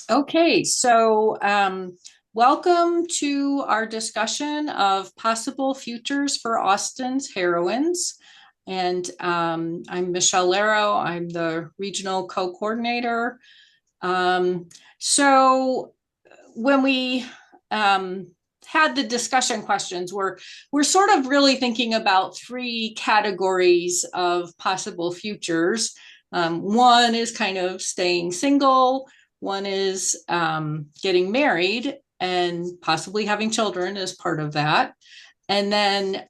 Okay, so welcome to our discussion of possible futures for Austin's heroines. And I'm Michelle Laro. I'm the regional co-coordinator. Um, so when we um, had the discussion questions, we're sort of really thinking about three categories of possible futures. One is kind of staying single. One is getting married and possibly having children as part of that. And then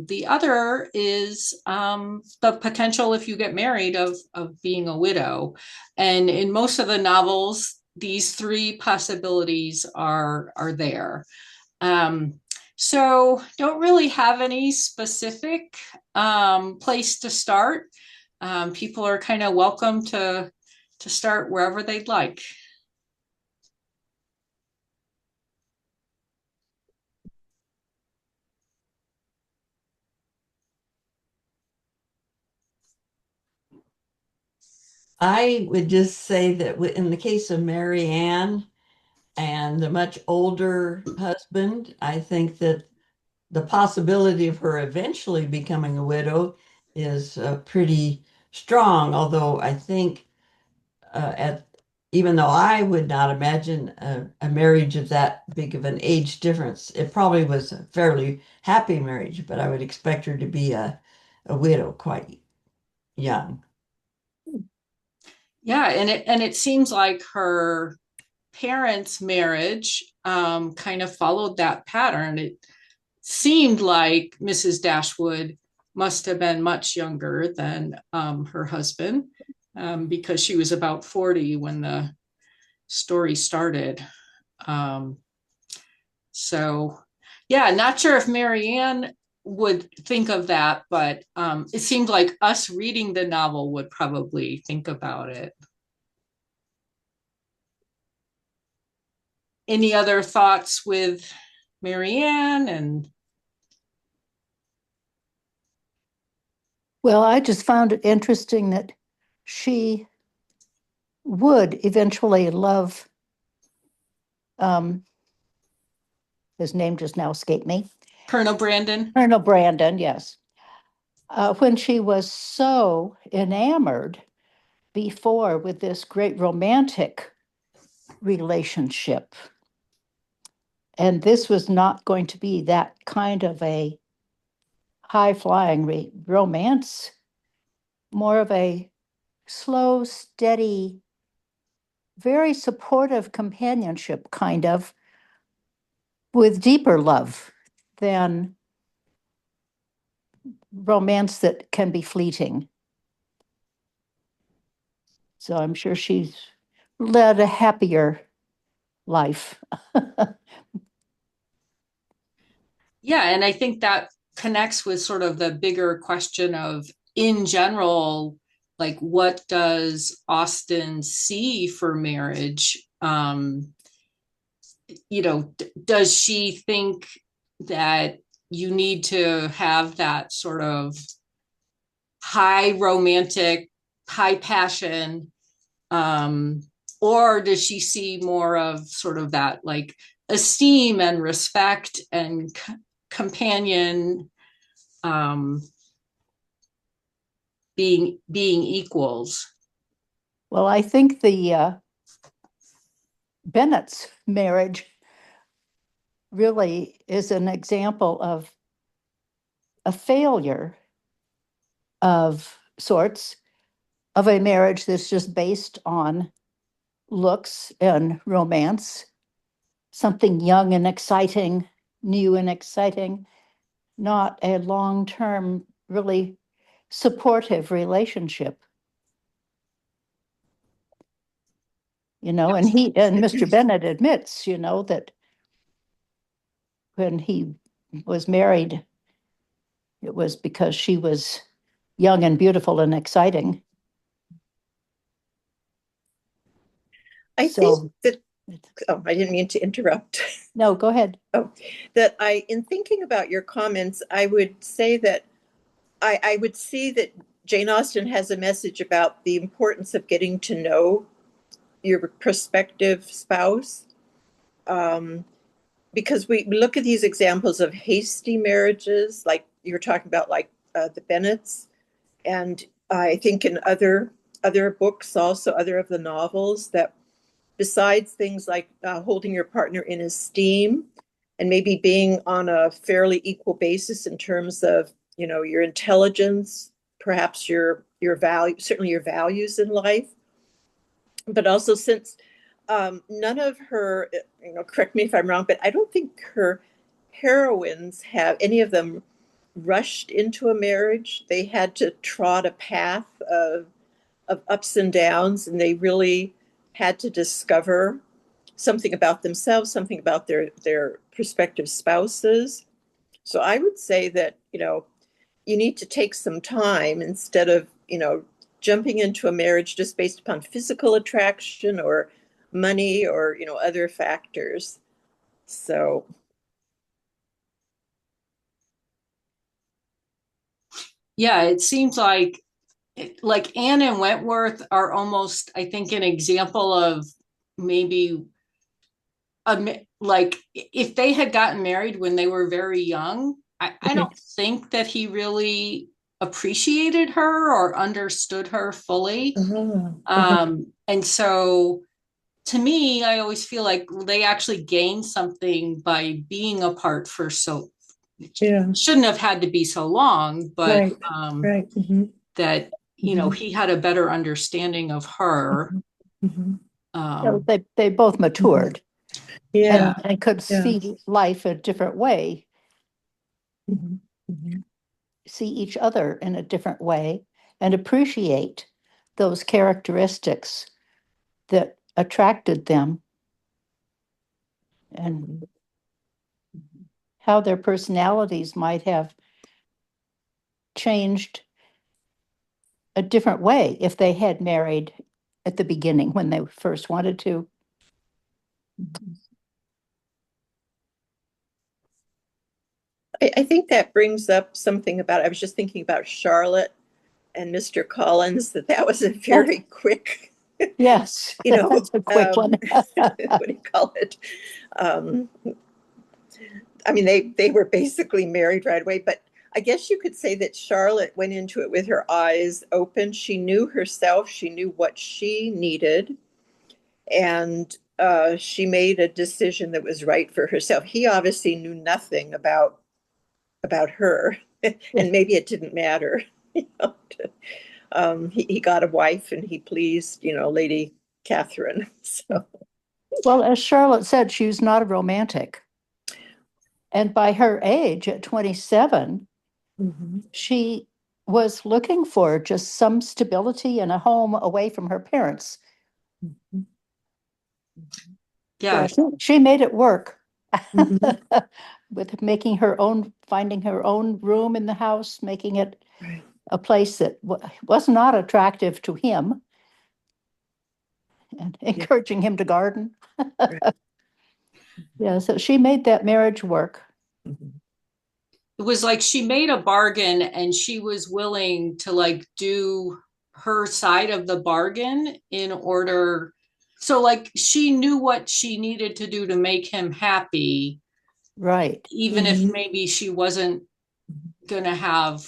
the other is the potential, if you get married, of being a widow. And in most of the novels, these three possibilities are there. Um, so don't really have any specific place to start. People are kind of welcome to start wherever they'd like. I would just say that in the case of Mary Ann and the much older husband, I think that the possibility of her eventually becoming a widow is pretty strong. Although I think at even though I would not imagine a marriage of that big of an age difference, it probably was a fairly happy marriage, but I would expect her to be a widow quite young. Yeah, and it seems like her parents' marriage kind of followed that pattern. It seemed like Mrs. Dashwood must have been much younger than her husband because she was about 40 when the story started. Um, so, yeah, not sure if Marianne would think of that, but it seemed like us reading the novel would probably think about it. Any other thoughts with Marianne and Well, I just found it interesting that she would eventually love, um, his name just now escaped me, Colonel Brandon? Colonel Brandon, yes. When she was so enamored before with this great romantic relationship. And this was not going to be that kind of a high flying romance, more of a slow, steady, very supportive companionship, kind of, with deeper love than romance that can be fleeting. So I'm sure she's led a happier life. Yeah, and I think that connects with sort of the bigger question of, in general, like what does Austen see for marriage? Does she think that you need to have that sort of high romantic, high passion, um, or does she see more of sort of that like esteem and respect and companion um, being equals? Well, I think the Bennett's marriage really is an example of a failure of sorts of a marriage that's just based on looks and romance, something young and exciting, new and exciting, not a long term, really supportive relationship. And he and Mr. Bennett admits, that when he was married, it was because she was young and beautiful and exciting. I think So, that, oh, I didn't mean to interrupt. no, go ahead. Oh, in thinking about your comments, I would say that I would see that Jane Austen has a message about the importance of getting to know your prospective spouse. Because we look at these examples of hasty marriages, like you're talking about, like the Bennets, and I think in other books, also other of the novels, that besides things like holding your partner in esteem and maybe being on a fairly equal basis in terms of, you know, your intelligence, perhaps your value, certainly your values in life, but also since none of her, you know, correct me if I'm wrong, but I don't think her heroines have any of them rushed into a marriage. They had to trot a path of ups and downs, and they really had to discover something about themselves, something about their prospective spouses. So I would say that, you know, you need to take some time instead of, you know, jumping into a marriage just based upon physical attraction or money or, you know, other factors. So Yeah, it seems like Anne and Wentworth are almost, I think, an example of maybe like if they had gotten married when they were very young, I don't think that he really appreciated her or understood her fully. And so to me, I always feel like they actually gained something by being apart for so, yeah, shouldn't have had to be so long, but right, right. Mm-hmm. that, you know, he had a better understanding of her. Mm-hmm. Um, They both matured Yeah, and could yeah. see life a different way, Mm-hmm. Mm-hmm. see each other in a different way, and appreciate those characteristics that attracted them and how their personalities might have changed a different way if they had married at the beginning when they first wanted to. I think that brings up something about, I was just thinking about Charlotte and Mr. Collins, that was a That's, very quick, yes, you know, that's a quick one. what do you call it? Um, I mean, they were basically married right away, but I guess you could say that Charlotte went into it with her eyes open. She knew herself, she knew what she needed, and she made a decision that was right for herself. He obviously knew nothing about her, and maybe it didn't matter. You know, he got a wife and he pleased, you know, Lady Catherine. So Well, as Charlotte said, she was not a romantic. And by her age, at 27, mm-hmm. she was looking for just some stability and a home away from her parents. Mm-hmm. yeah, She made it work Mm-hmm. with making her own, finding her own room in the house, making it Right. a place that was not attractive to him and Yeah. encouraging him to garden. Right. Yeah, so she made that marriage work. Mm-hmm. it was like she made a bargain and she was willing to like do her side of the bargain in order. So like she knew what she needed to do to make him happy, Right. even if Mm-hmm. maybe she wasn't going to have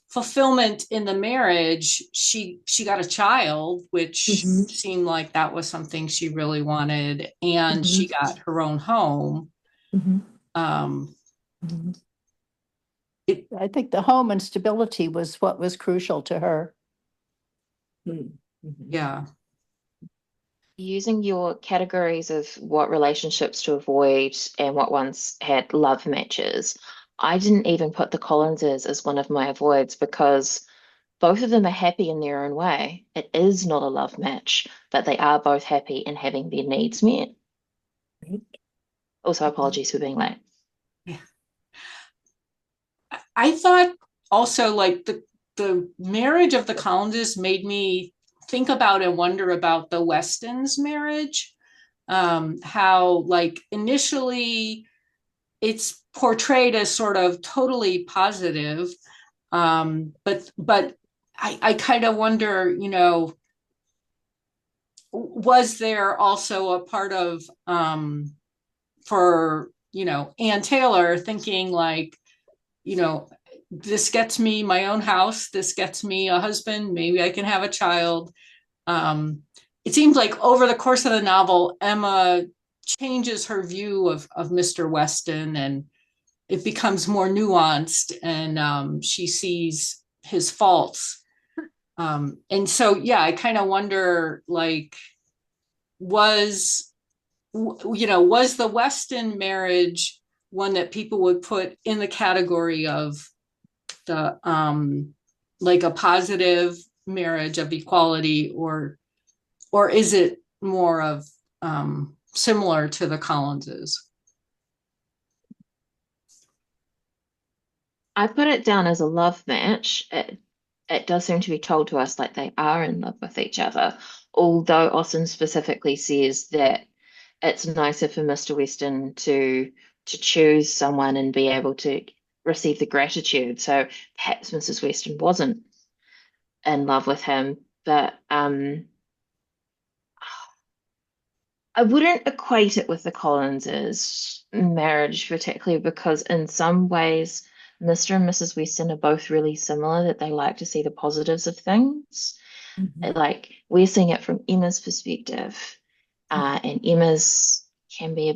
fulfillment in the marriage. She got a child, which Mm-hmm. seemed like that was something she really wanted, and she Mm-hmm. got her own home. Mm-hmm. um Mm-hmm. it, I think the home and stability was what was crucial to her. Mm-hmm. yeah, Using your categories of what relationships to avoid and what ones had love matches, I didn't even put the Collinses as one of my avoids because both of them are happy in their own way. It is not a love match, but they are both happy in having their needs met. Also, apologies for being late. I thought also like the marriage of the Collinses made me think about and wonder about the Weston's marriage. How like initially it's portrayed as sort of totally positive, but I kind of wonder, you know, was there also a part of for Ann Taylor thinking like, this gets me my own house, this gets me a husband, maybe I can have a child. It seems like over the course of the novel, Emma changes her view of Mr. Weston, and it becomes more nuanced, and she sees his faults. And so, yeah, I kind of wonder, like, was was the Weston marriage one that people would put in the category of the like a positive marriage of equality, or is it more of similar to the Collinses? I put it down as a love match. It does seem to be told to us like they are in love with each other, although Austen specifically says that it's nicer for Mr. Weston to choose someone and be able to receive the gratitude. So perhaps Mrs. Weston wasn't in love with him, but I wouldn't equate it with the Collinses' marriage, particularly because in some ways, Mr. and Mrs. Weston are both really similar, that they like to see the positives of things. Like we're seeing it from Emma's perspective, and Emma can be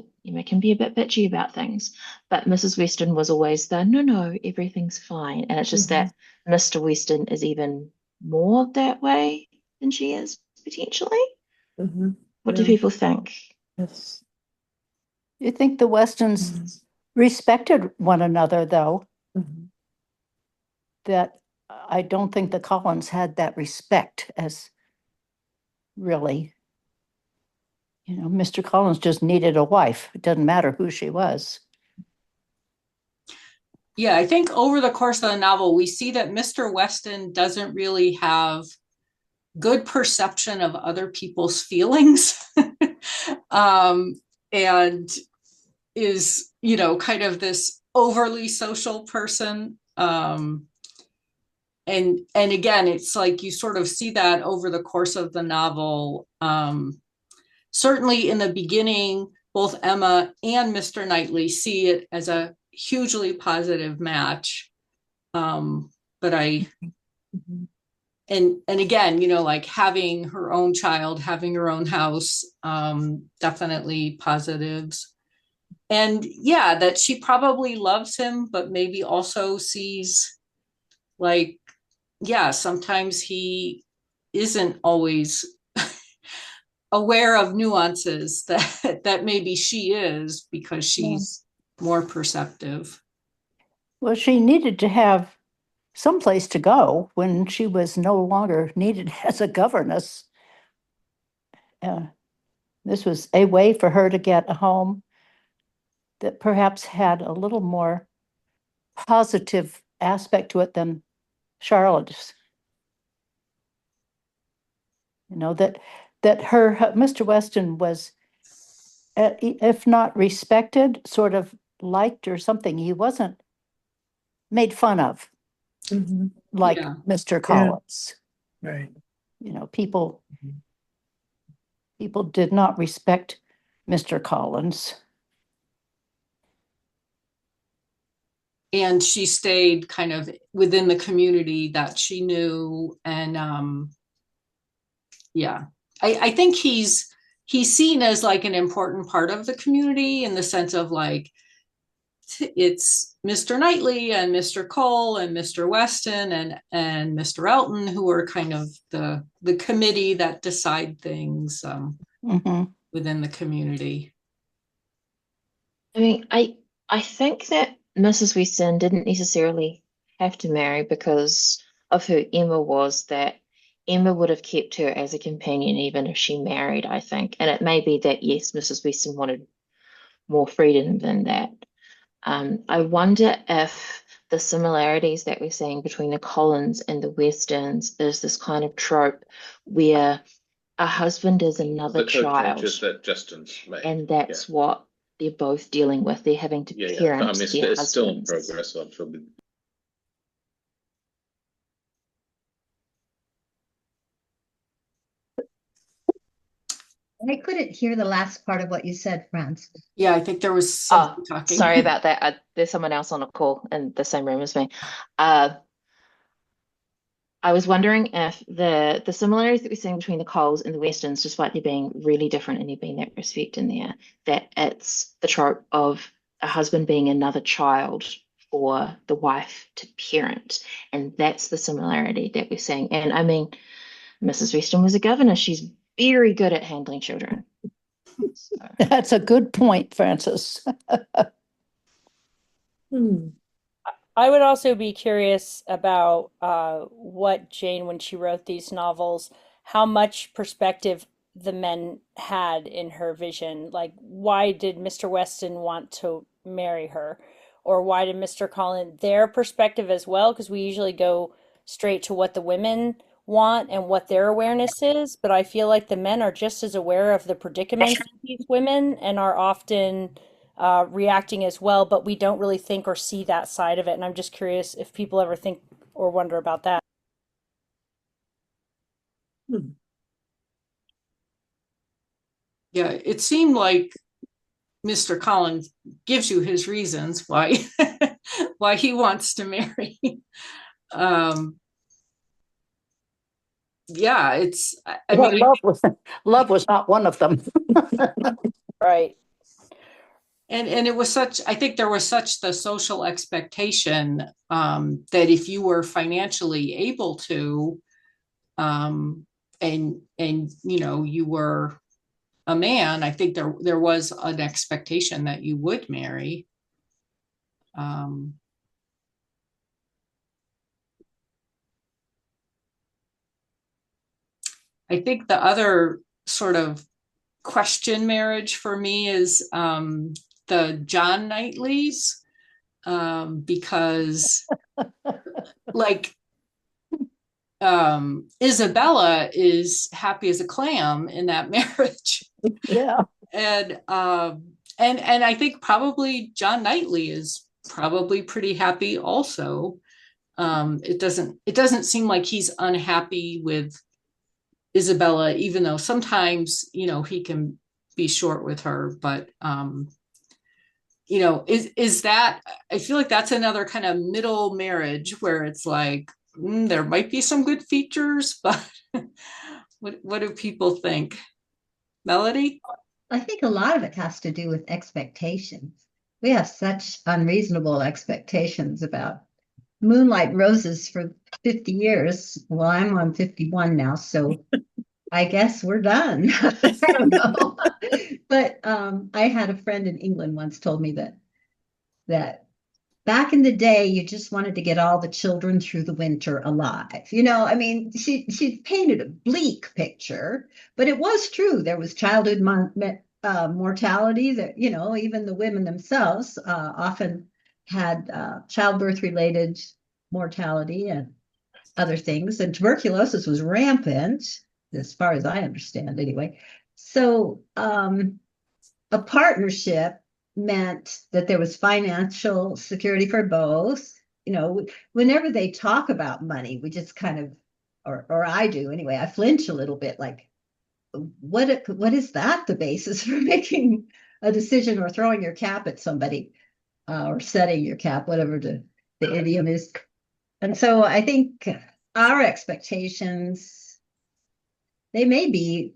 a bit bitchy about things, but Mrs. Weston was always the no, everything's fine, and it's just that Mr. Weston is even more that way than she is potentially. What do people think? Yes. You think the Westons respected one another, though? That I don't think the Collins had that respect as really. Mr. Collins just needed a wife. It doesn't matter who she was. Yeah, I think over the course of the novel, we see that Mr. Weston doesn't really have good perception of other people's feelings. And is, kind of this overly social person. And again, it's like you sort of see that over the course of the novel. Certainly in the beginning, both Emma and Mr. Knightley see it as a hugely positive match. But and again, like having her own child, having her own house, definitely positives. And yeah, that she probably loves him, but maybe also sees like, yeah, sometimes he isn't always aware of nuances that maybe she is, because she's more perceptive. Well, she needed to have some place to go when she was no longer needed as a governess. This was a way for her to get a home that perhaps had a little more positive aspect to it than Charlotte's. That her Mr. Weston was, if not respected, sort of liked or something. He wasn't made fun of like Yeah. Mr. Collins. Right. People did not respect Mr. Collins. And she stayed kind of within the community that she knew. And yeah, I think he's seen as like an important part of the community, in the sense of like, it's Mr. Knightley and Mr. Cole and Mr. Weston and Mr. Elton, who are kind of the committee that decide things within the community. I mean, I think that Mrs. Weston didn't necessarily have to marry because of who Emma was, that Emma would have kept her as a companion even if she married, I think. And it may be that, yes, Mrs. Weston wanted more freedom than that. I wonder if the similarities that we're seeing between the Collins and the Westons is this kind of trope where a husband is another child, that Justin's made, and that's what they're both dealing with. They're having to parent I mean, their it's still in husbands. progress. So I'm sure. I couldn't hear the last part of what you said, Franz. Yeah, I think there was Oh, something talking. sorry about that. There's someone else on a call in the same room as me. Uh, I was wondering if the similarities that we're seeing between the Coles and the Westons, despite there being really different and there being that respect in there, that it's the trope of a husband being another child for the wife to parent. And that's the similarity that we're seeing. And I mean, Mrs. Weston was a governor. She's very good at handling children. So. That's a good point, Francis. I would also be curious about what Jane, when she wrote these novels, how much perspective the men had in her vision. Like, why did Mr. Weston want to marry her? Or why did Mr. Collin, their perspective as well? Because we usually go straight to what the women want and what their awareness is. But I feel like the men are just as aware of the predicaments of these women and are often reacting as well, but we don't really think or see that side of it. And I'm just curious if people ever think or wonder about that. Yeah, it seemed like Mr. Collins gives you his reasons why why he wants to marry. Yeah, it's I Well, mean love was not one of them. Right. and it was such, I think there was such the social expectation that if you were financially able to and you know you were a man, I think there was an expectation that you would marry. I think the other sort of question marriage for me is the John Knightleys, because like Isabella is happy as a clam in that marriage. Yeah. And I think probably John Knightley is probably pretty happy also. It doesn't seem like he's unhappy with Isabella, even though sometimes, you know, he can be short with her, but you know, is that, I feel like that's another kind of middle marriage where it's like there might be some good features, but what do people think? Melody? I think a lot of it has to do with expectations. We have such unreasonable expectations about Moonlight Roses for 50 years. Well, I'm on 51 now, so I guess we're done. I don't know. But I had a friend in England once told me that back in the day, you just wanted to get all the children through the winter alive. You know, I mean, she painted a bleak picture, but it was true. There was childhood mortality that, you know, even the women themselves often had childbirth related mortality and other things. And tuberculosis was rampant, as far as I understand, anyway. So a partnership meant that there was financial security for both. You know, whenever they talk about money, we just kind of, or I do anyway, I flinch a little bit like, what is that the basis for making a decision or throwing your cap at somebody or setting your cap, whatever the idiom is. And so I think our expectations, they may be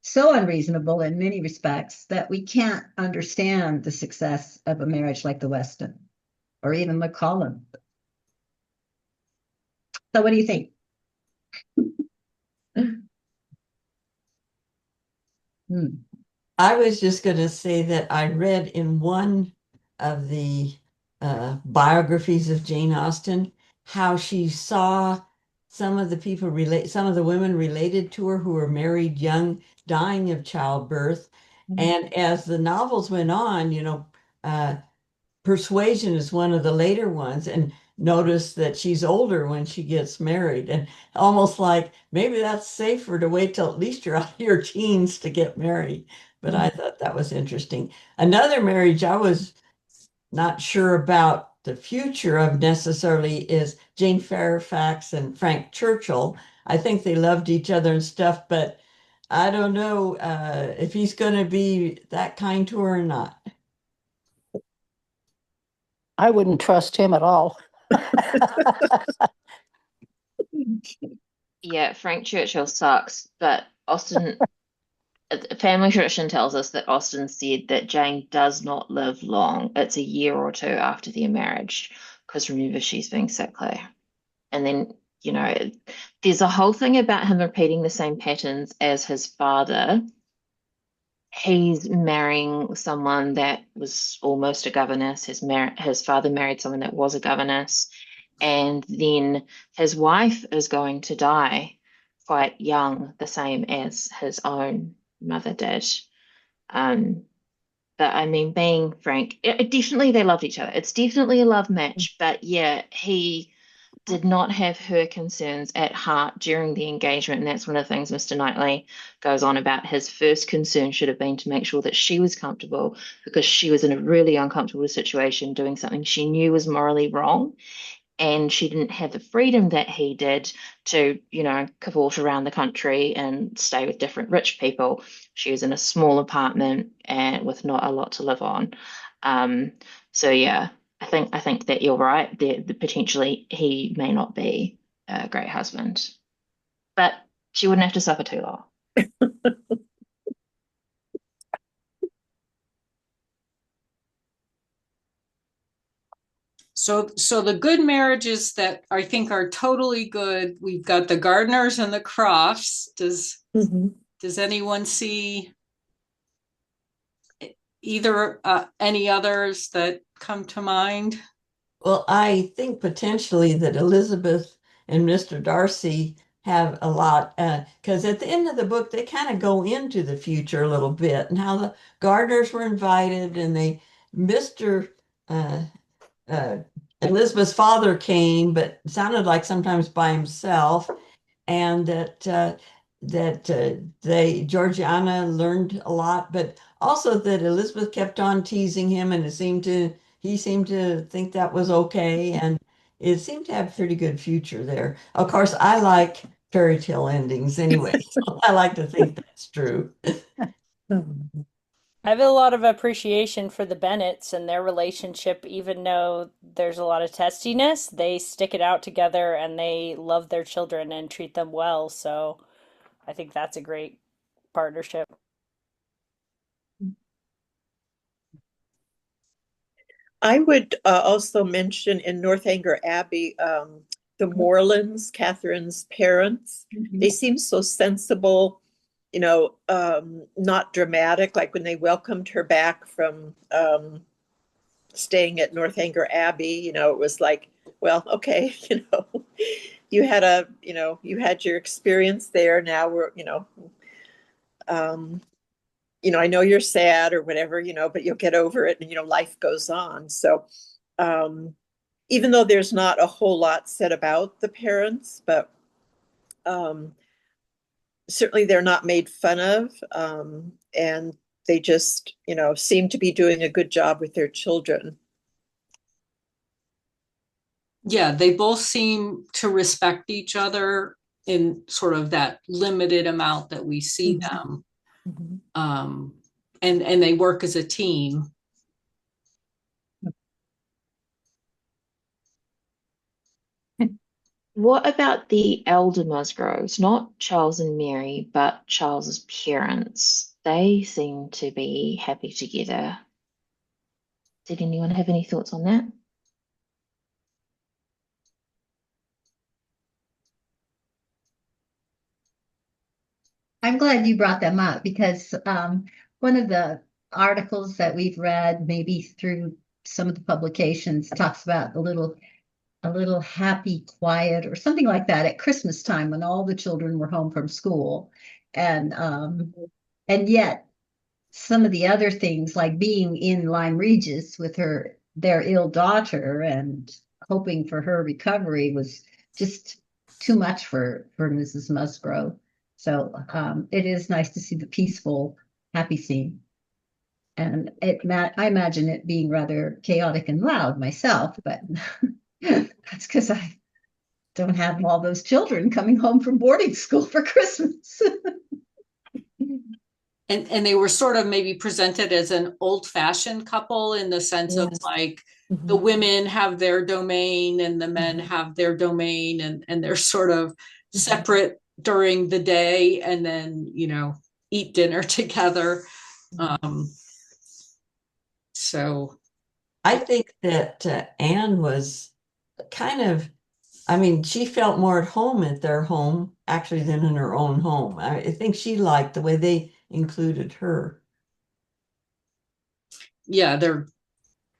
so unreasonable in many respects that we can't understand the success of a marriage like the Weston or even McCollum. So what do you think? I was just going to say that I read in one of the biographies of Jane Austen how she saw some of the women related to her who were married young, dying of childbirth. And as the novels went on, you know, Persuasion is one of the later ones, and notice that she's older when she gets married, and almost like maybe that's safer to wait till at least you're out of your teens to get married. But I thought that was interesting. Another marriage I was not sure about the future of necessarily is Jane Fairfax and Frank Churchill. I think they loved each other and stuff, but I don't know if he's going to be that kind to her or not. I wouldn't trust him at all. Yeah, Frank Churchill sucks, but Austen, family tradition tells us that Austen said that Jane does not live long. It's a year or two after their marriage, because remember, she's being sickly. And then, there's a whole thing about him repeating the same patterns as his father. He's marrying someone that was almost a governess. His father married someone that was a governess, and then his wife is going to die quite young, the same as his own mother did. Um, but I mean, being frank, definitely they loved each other. It's definitely a love match. But yeah, he did not have her concerns at heart during the engagement. And that's one of the things Mr. Knightley goes on about. His first concern should have been to make sure that she was comfortable because she was in a really uncomfortable situation doing something she knew was morally wrong. And she didn't have the freedom that he did to, cavort around the country and stay with different rich people. She was in a small apartment and with not a lot to live on. Um, so yeah, I think that you're right. Potentially he may not be a great husband, but she wouldn't have to suffer too long. So the good marriages that I think are totally good, we've got the Gardners and the Crofts. Does anyone see either any others that come to mind? Well, I think potentially that Elizabeth and Mr. Darcy have a lot, because at the end of the book, they kind of go into the future a little bit and how the Gardners were invited and Mr. Uh, uh, Elizabeth's father came, but sounded like sometimes by himself, and that they Georgiana learned a lot, but also that Elizabeth kept on teasing him, and he seemed to think that was okay, and it seemed to have a pretty good future there. Of course, I like fairy tale endings anyway, so I like to think that's true. I have a lot of appreciation for the Bennets and their relationship, even though there's a lot of testiness. They stick it out together and they love their children and treat them well. So I think that's a great partnership. I would also mention in Northanger Abbey, the Morlands, Catherine's parents. They seem so sensible, not dramatic. Like when they welcomed her back from staying at Northanger Abbey, it was like, well, okay, you had your experience there. Now um, I know you're sad or whatever, but you'll get over it and, life goes on. So, even though there's not a whole lot said about the parents, but um, certainly they're not made fun of. And they just, seem to be doing a good job with their children. Yeah, they both seem to respect each other in sort of that limited amount that we see them. Um, and they work as a team. What about the elder Musgroves? Not Charles and Mary, but Charles's parents. They seem to be happy together. Did anyone have any thoughts on that? I'm glad you brought them up because one of the articles that we've read, maybe through some of the publications, talks about a little happy quiet or something like that at Christmas time when all the children were home from school, and yet some of the other things like being in Lyme Regis with their ill daughter and hoping for her recovery was just too much for Mrs. Musgrove. So it is nice to see the peaceful, happy scene. And I imagine it being rather chaotic and loud myself, but that's because I don't have all those children coming home from boarding school for Christmas. and they were sort of maybe presented as an old-fashioned couple in the sense of Yes. like the Mhm. women have their domain and the men have their domain, and they're sort of separate during the day, and then eat dinner together. Um, so I think that Anne was kind of, I mean, she felt more at home at their home actually than in her own home. I think she liked the way they included her. yeah,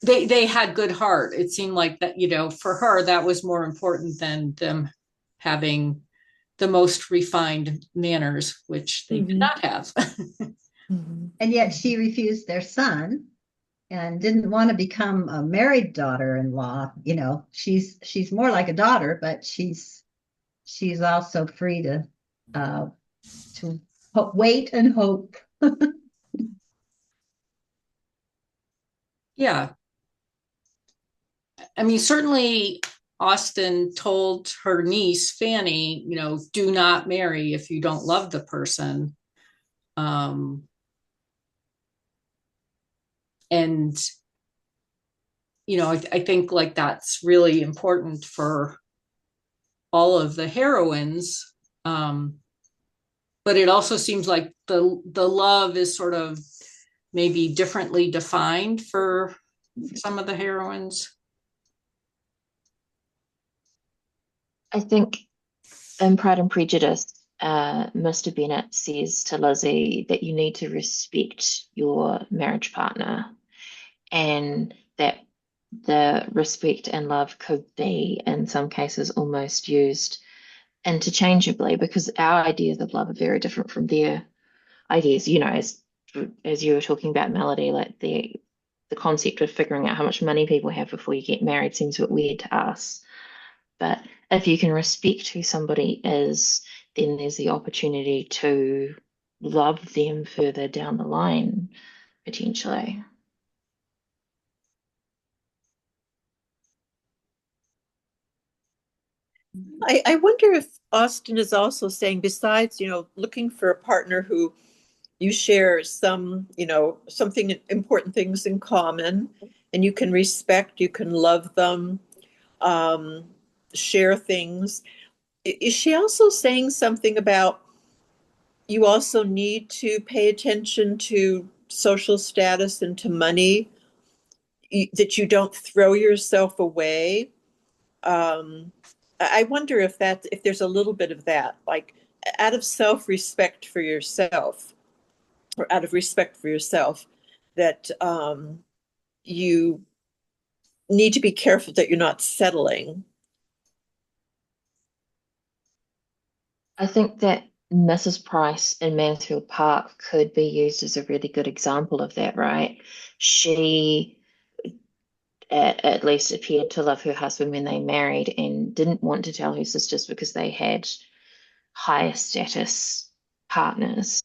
they had good heart. It seemed like that, for her that was more important than them having the most refined manners, which they did Mhm. not have. Mhm. And yet she refused their son and didn't want to become a married daughter-in-law. You know, she's more like a daughter, but she's also free uh to wait and hope. Yeah, I mean, certainly Austen told her niece Fanny, do not marry if you don't love the person. Um, and I think like that's really important for all of the heroines. But it also seems like the love is sort of maybe differently defined for some of the heroines. I think in Pride and Prejudice, Mr. Bennet says to Lizzie that you need to respect your marriage partner, and that the respect and love could be, in some cases, almost used interchangeably because our ideas of love are very different from their ideas. As you were talking about Melody, like the concept of figuring out how much money people have before you get married seems a bit weird to us. But if you can respect who somebody is, then there's the opportunity to love them further down the line, potentially. I wonder if Austen is also saying, besides, looking for a partner who you share something important things in common, and you can respect, you can love them, um, share things. Is she also saying something about you also need to pay attention to social status and to money, that you don't throw yourself away? um, I wonder if there's a little bit of that, like out of self-respect for yourself, or out of respect for yourself, that you need to be careful that you're not settling. I think that Mrs. Price in Mansfield Park could be used as a really good example of that, right? She at least appeared to love her husband when they married and didn't want to tell her sisters because they had higher status partners,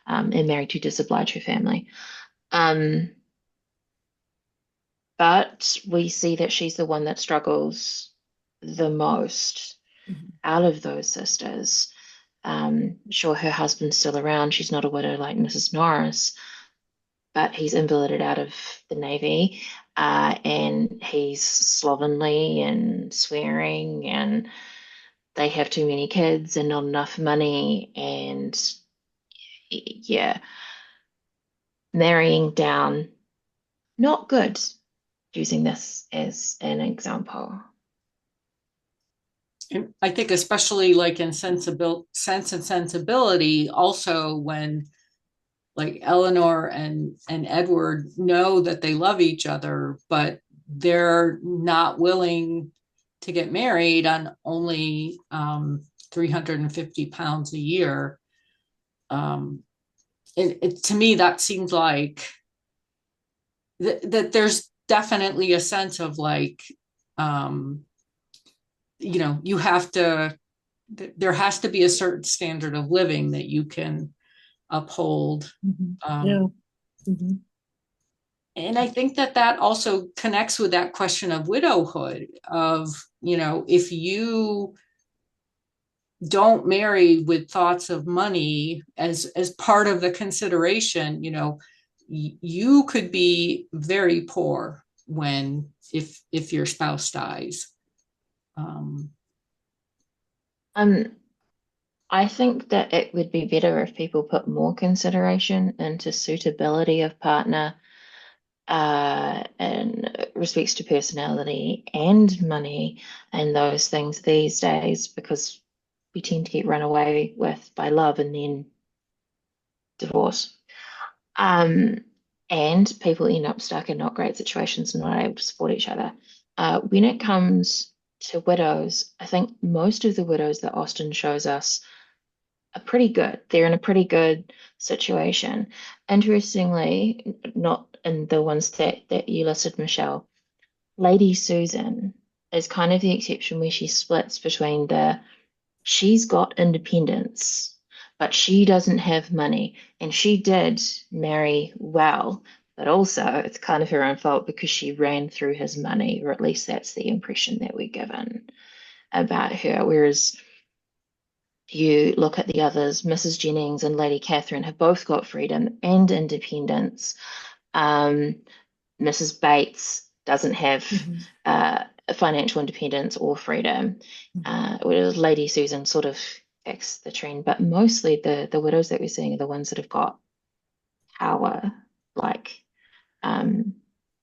and married to disoblige her family. Um, but we see that she's the one that struggles the most out of those sisters. Sure, her husband's still around. She's not a widow like Mrs. Norris, but he's invalided out of the Navy, and he's slovenly and swearing, and they have too many kids and not enough money. And yeah, marrying down, not good, using this as an example. And I think especially like in Sense and Sensibility, also when like Eleanor and Edward know that they love each other, but they're not willing to get married on only 350 pounds a year. To me, that seems like that there's definitely a sense of like, um, you have to, there has to be a certain standard of living that you can uphold. Yeah. Mhm. And I think that also connects with that question of widowhood of, if you don't marry with thoughts of money as part of the consideration. You could be very poor when if your spouse dies. um, Um, I think that it would be better if people put more consideration into suitability of partner, in respects to personality and money and those things these days, because we tend to get run away with by love and then divorce. Um, and people end up stuck in not great situations and not able to support each other. When it comes to widows, I think most of the widows that Austen shows us are pretty good. They're in a pretty good situation. Interestingly, not in the ones that you listed, Michelle, Lady Susan is kind of the exception where she splits between she's got independence, but she doesn't have money. And she did marry well, but also it's kind of her own fault because she ran through his money, or at least that's the impression that we're given about her. Whereas you look at the others, Mrs. Jennings and Lady Catherine have both got freedom and independence. Um, Mrs. Bates doesn't have financial independence or freedom. Whereas Lady Susan sort of fixed the trend, but mostly the widows that we're seeing are the ones that have got power, like um,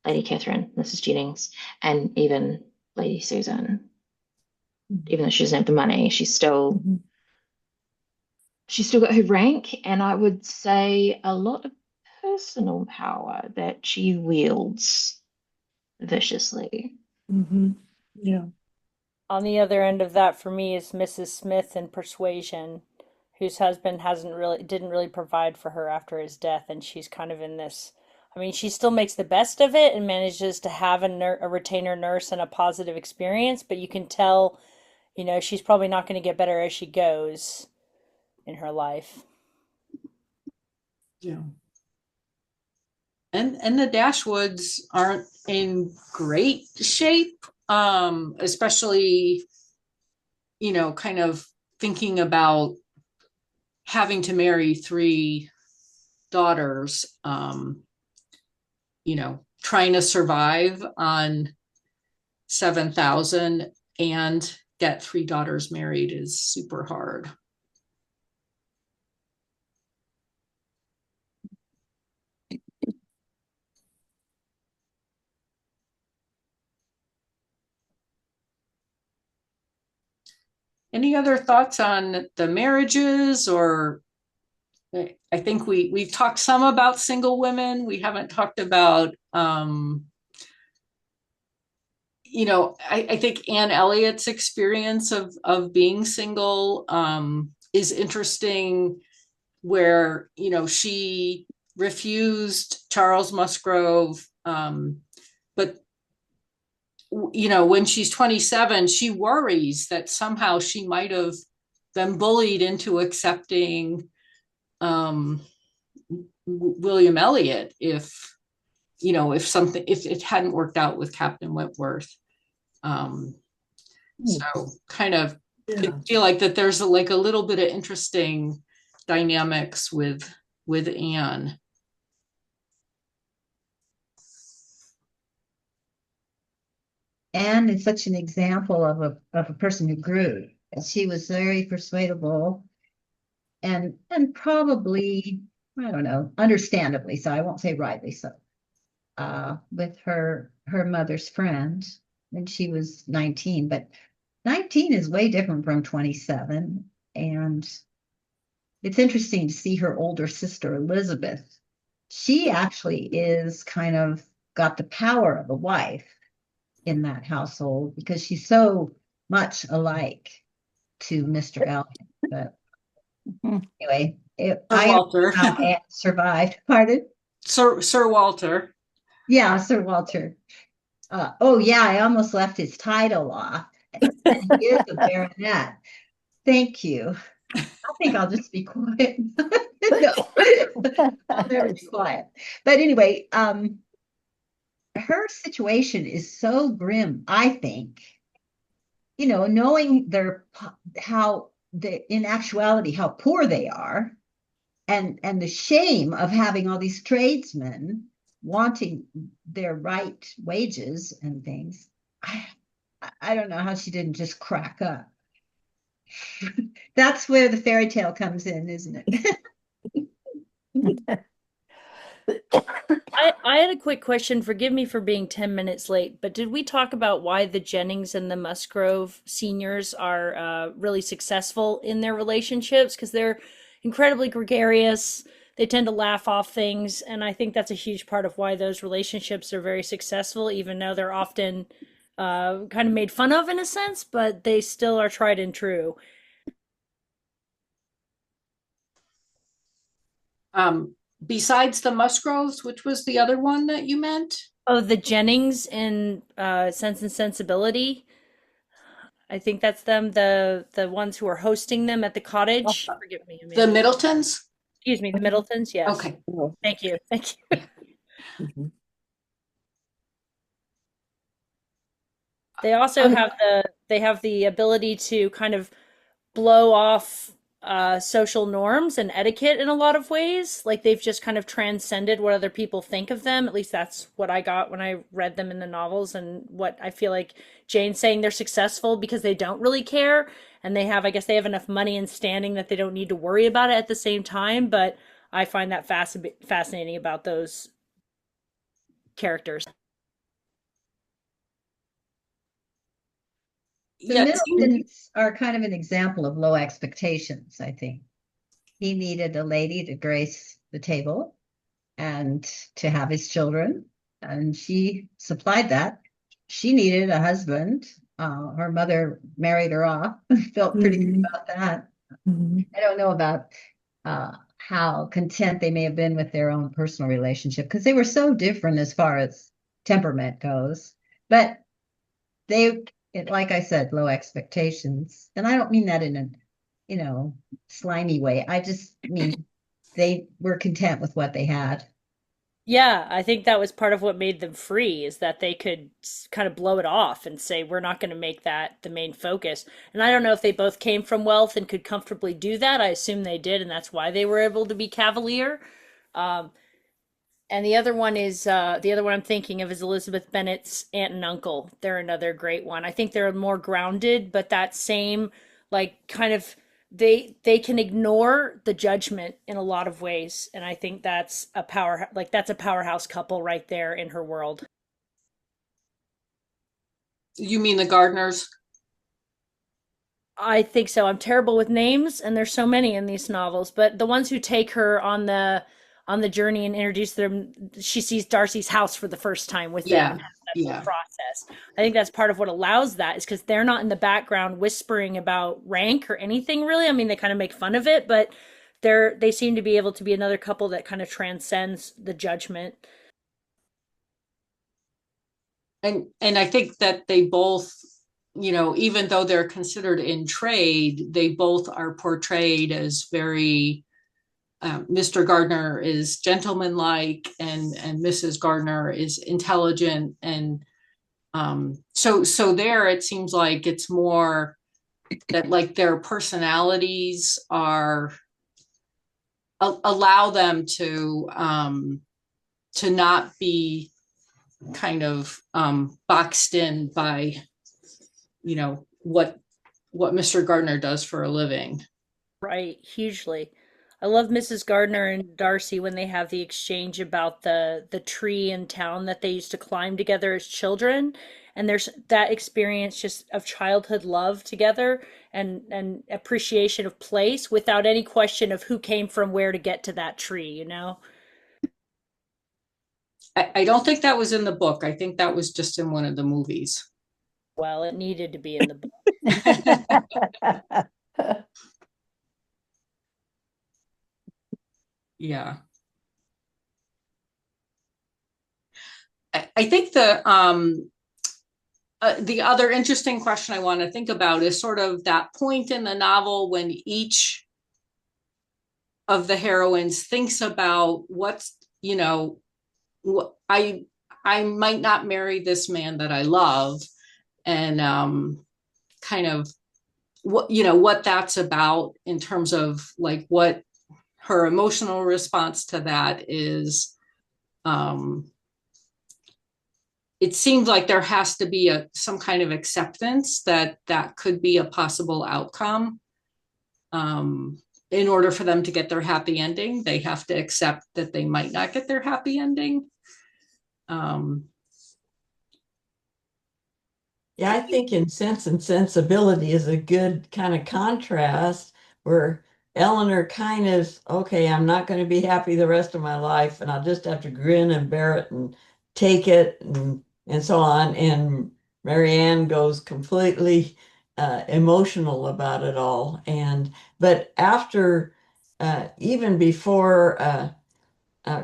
Lady Catherine, Mrs. Jennings, and even Lady Susan. Even though she doesn't have the money, she's still got her rank, and I would say a lot of personal power that she wields viciously. Yeah. On the other end of that for me is Mrs. Smith in Persuasion, whose husband hasn't really didn't really provide for her after his death, and she's kind of in this. I mean, she still makes the best of it and manages to have a retainer nurse and a positive experience, but you can tell, she's probably not going to get better as she goes in her life. yeah. And the Dashwoods aren't in great shape, especially, kind of thinking about having to marry three daughters, trying to survive on 7,000 and get three daughters married is super hard. Any other thoughts on the marriages? Or I think we've talked some about single women. We haven't talked about, I think Anne Elliott's experience of being single is interesting, where, she refused Charles Musgrove, but when she's 27, she worries that somehow she might have been bullied into accepting William Elliot if it hadn't worked out with Captain Wentworth. So kind of feel like that there's a little bit of interesting dynamics with Anne. Anne is such an example of a person who grew. She was very persuadable and probably, I don't know, understandably so, I won't say rightly so, with her mother's friend when she was 19. But 19 is way different from 27. And it's interesting to see her older sister, Elizabeth. She actually is kind of got the power of a wife in that household because she's so much alike to Mr. Elliot. But anyway, I Walter. How Anne survived. Pardon? Sir Walter. Yeah, Sir Walter. Oh yeah, I almost left his title off. He is a baronet. Thank you. I think I'll just be quiet. No, I'll never be quiet. But anyway, her situation is so grim, I think. Knowing how in actuality how poor they are, and the shame of having all these tradesmen wanting their right wages and things. I don't know how she didn't just crack up. That's where the fairy tale comes in, isn't it? I had a quick question. Forgive me for being 10 minutes late, but did we talk about why the Jennings and the Musgrove seniors are really successful in their relationships? Because they're incredibly gregarious. They tend to laugh off things. And I think that's a huge part of why those relationships are very successful, even though they're often kind of made fun of in a sense, but they still are tried and true. Besides the Musgroves, which was the other one that you meant? Oh, the Jennings in Sense and Sensibility. I think that's them, the ones who are hosting them at the cottage. Forgive me, The Amanda. Middletons? Excuse me, the Middletons. Yes. Okay. Thank you. Thank you. They also have the ability to kind of blow off social norms and etiquette in a lot of ways. Like they've just kind of transcended what other people think of them. At least that's what I got when I read them in the novels, and what I feel like Jane's saying, they're successful because they don't really care, and they have, I guess they have enough money and standing that they don't need to worry about it at the same time. But I find that fascinating about those characters. The Yeah, it seemed, Middletons are kind of an example of low expectations, I think. He needed a lady to grace the table and to have his children, and she supplied that. She needed a husband. Her mother married her off, felt pretty good about that. I don't know about how content they may have been with their own personal relationship because they were so different as far as temperament goes. But they, like I said, low expectations. And I don't mean that in a, slimy way. I just mean they were content with what they had. Yeah, I think that was part of what made them free, is that they could kind of blow it off and say, we're not going to make that the main focus. And I don't know if they both came from wealth and could comfortably do that. I assume they did, and that's why they were able to be cavalier. Um, and the other one I'm thinking of is Elizabeth Bennet's aunt and uncle. They're another great one. I think they're more grounded, but that same, like, kind of, they can ignore the judgment in a lot of ways, and I think that's a powerhouse couple right there in her world. you mean the Gardeners? I think so. I'm terrible with names, and there's so many in these novels, but the ones who take her on the journey and introduce them, she sees Darcy's house for the first time with them Yeah, and has that whole yeah. process. I think that's part of what allows that, is because they're not in the background whispering about rank or anything really. I mean, they kind of make fun of it, but they seem to be able to be another couple that kind of transcends the judgment. And I think that they both, even though they're considered in trade, they both are portrayed as very, Mr. Gardner is gentlemanlike, and Mrs. Gardner is intelligent. And so there it seems like it's more that, like, their personalities are allow them to not be kind of boxed in by, what Mr. Gardner does for a living. Right, hugely. I love Mrs. Gardner and Darcy when they have the exchange about the tree in town that they used to climb together as children. And there's that experience just of childhood love together, and appreciation of place without any question of who came from where to get to that tree, you know? I don't think that was in the book. I think that was just in one of the movies. Well, it needed to be in the book. Yeah. I think the other interesting question I want to think about is sort of that point in the novel when each of the heroines thinks about what's, I I might not marry this man that I love, and kind of what that's about in terms of like what her emotional response to that is. It seems like there has to be some kind of acceptance that that could be a possible outcome. In order for them to get their happy ending, they have to accept that they might not get their happy ending. Yeah, I think in Sense and Sensibility is a good kind of contrast where Eleanor kind of, okay, I'm not going to be happy the rest of my life, and I'll just have to grin and bear it and take it and so on. And Marianne goes completely emotional about it all. And but after, even before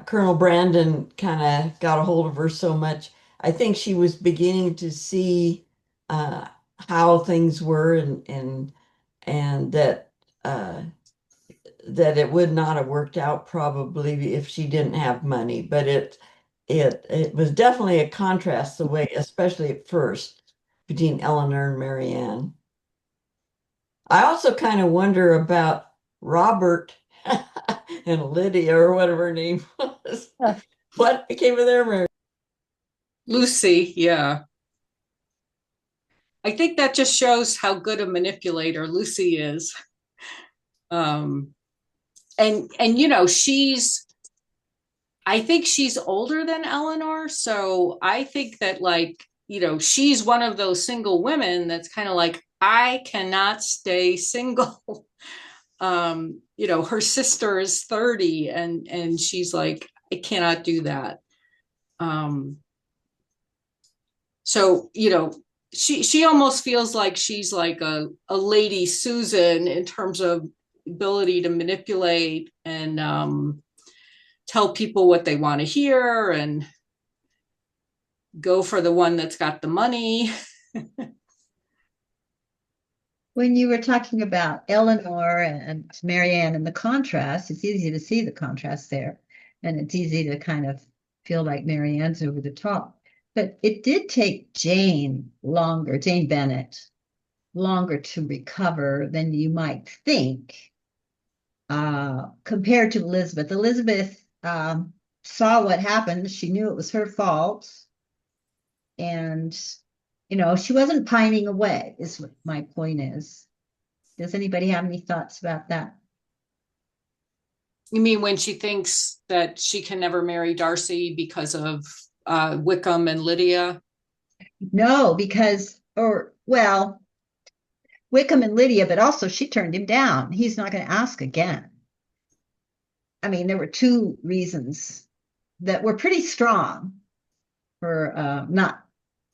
Colonel Brandon kind of got a hold of her so much, I think she was beginning to see uh, how things were and that that it would not have worked out probably if she didn't have money. But it was definitely a contrast the way, especially at first, between Eleanor and Marianne. I also kind of wonder about Robert and Lydia or whatever her name was. What became of their marriage? Lucy, yeah. I think that just shows how good a manipulator Lucy is. Um, and I think she's older than Eleanor, so I think that like, she's one of those single women that's kind of like, I cannot stay single. Her sister is 30 and she's like, I cannot do that. Um, so, she almost feels like she's like a lady Susan in terms of ability to manipulate and tell people what they want to hear and go for the one that's got the money. When you were talking about Eleanor and Marianne and the contrast, it's easy to see the contrast there. And it's easy to kind of feel like Marianne's over the top. But it did take Jane Bennett, longer to recover than you might think, compared to Elizabeth. Elizabeth saw what happened. She knew it was her fault. And, she wasn't pining away, is what my point is. Does anybody have any thoughts about that? You mean when she thinks that she can never marry Darcy because of Wickham and Lydia? No, well, Wickham and Lydia, but also she turned him down. He's not going to ask again. I mean, there were two reasons that were pretty strong for not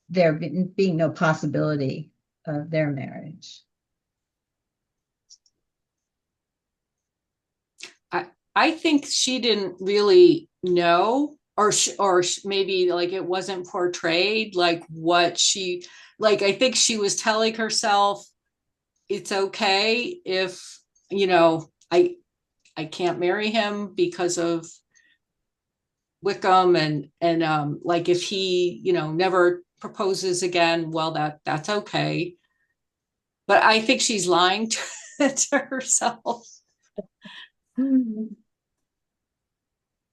there being no possibility of their marriage. I think she didn't really know, or maybe like it wasn't portrayed like what she like. I think she was telling herself it's okay if I can't marry him because of Wickham and like if he never proposes again, well that's okay. But I think she's lying to herself. Mm-hmm.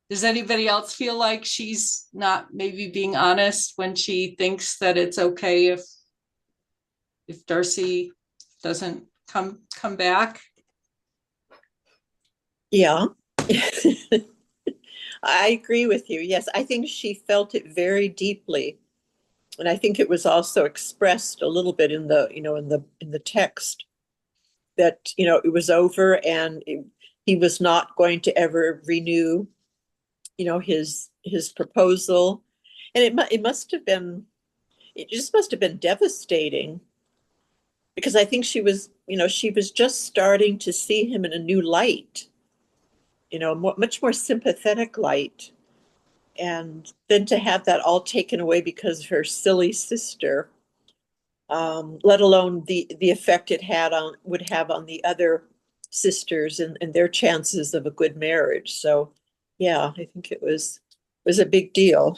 Does anybody else feel like she's not maybe being honest when she thinks that it's okay if Darcy doesn't come back? Yeah. I agree with you. Yes, I think she felt it very deeply. And I think it was also expressed a little bit in the text that, it was over and he was not going to ever renew, his proposal. And it just must have been devastating because I think she was just starting to see him in a new light, much more sympathetic light. And then to have that all taken away because of her silly sister, let alone the effect it would have on the other sisters and their chances of a good marriage. So yeah, I think it was a big deal.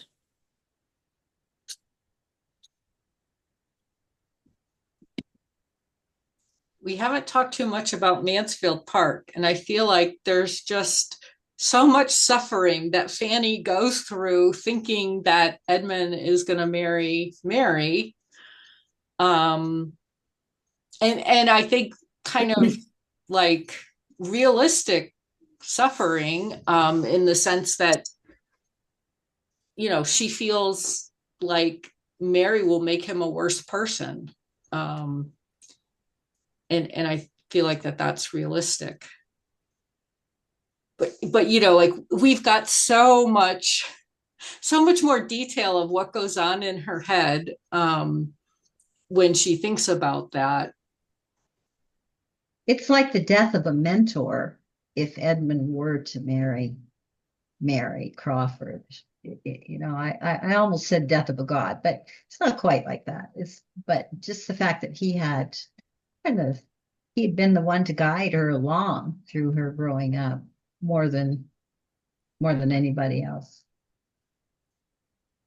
we haven't talked too much about Mansfield Park, and I feel like there's just so much suffering that Fanny goes through thinking that Edmund is going to marry Mary. Um, and I think kind of like realistic suffering, in the sense that, she feels like Mary will make him a worse person. Um, and I feel like that's realistic. But like we've got so much more detail of what goes on in her head, when she thinks about that. It's like the death of a mentor if Edmund were to marry Mary Crawford. I almost said death of a god, but it's not quite like that. But just the fact that kind of he'd been the one to guide her along through her growing up more than anybody else.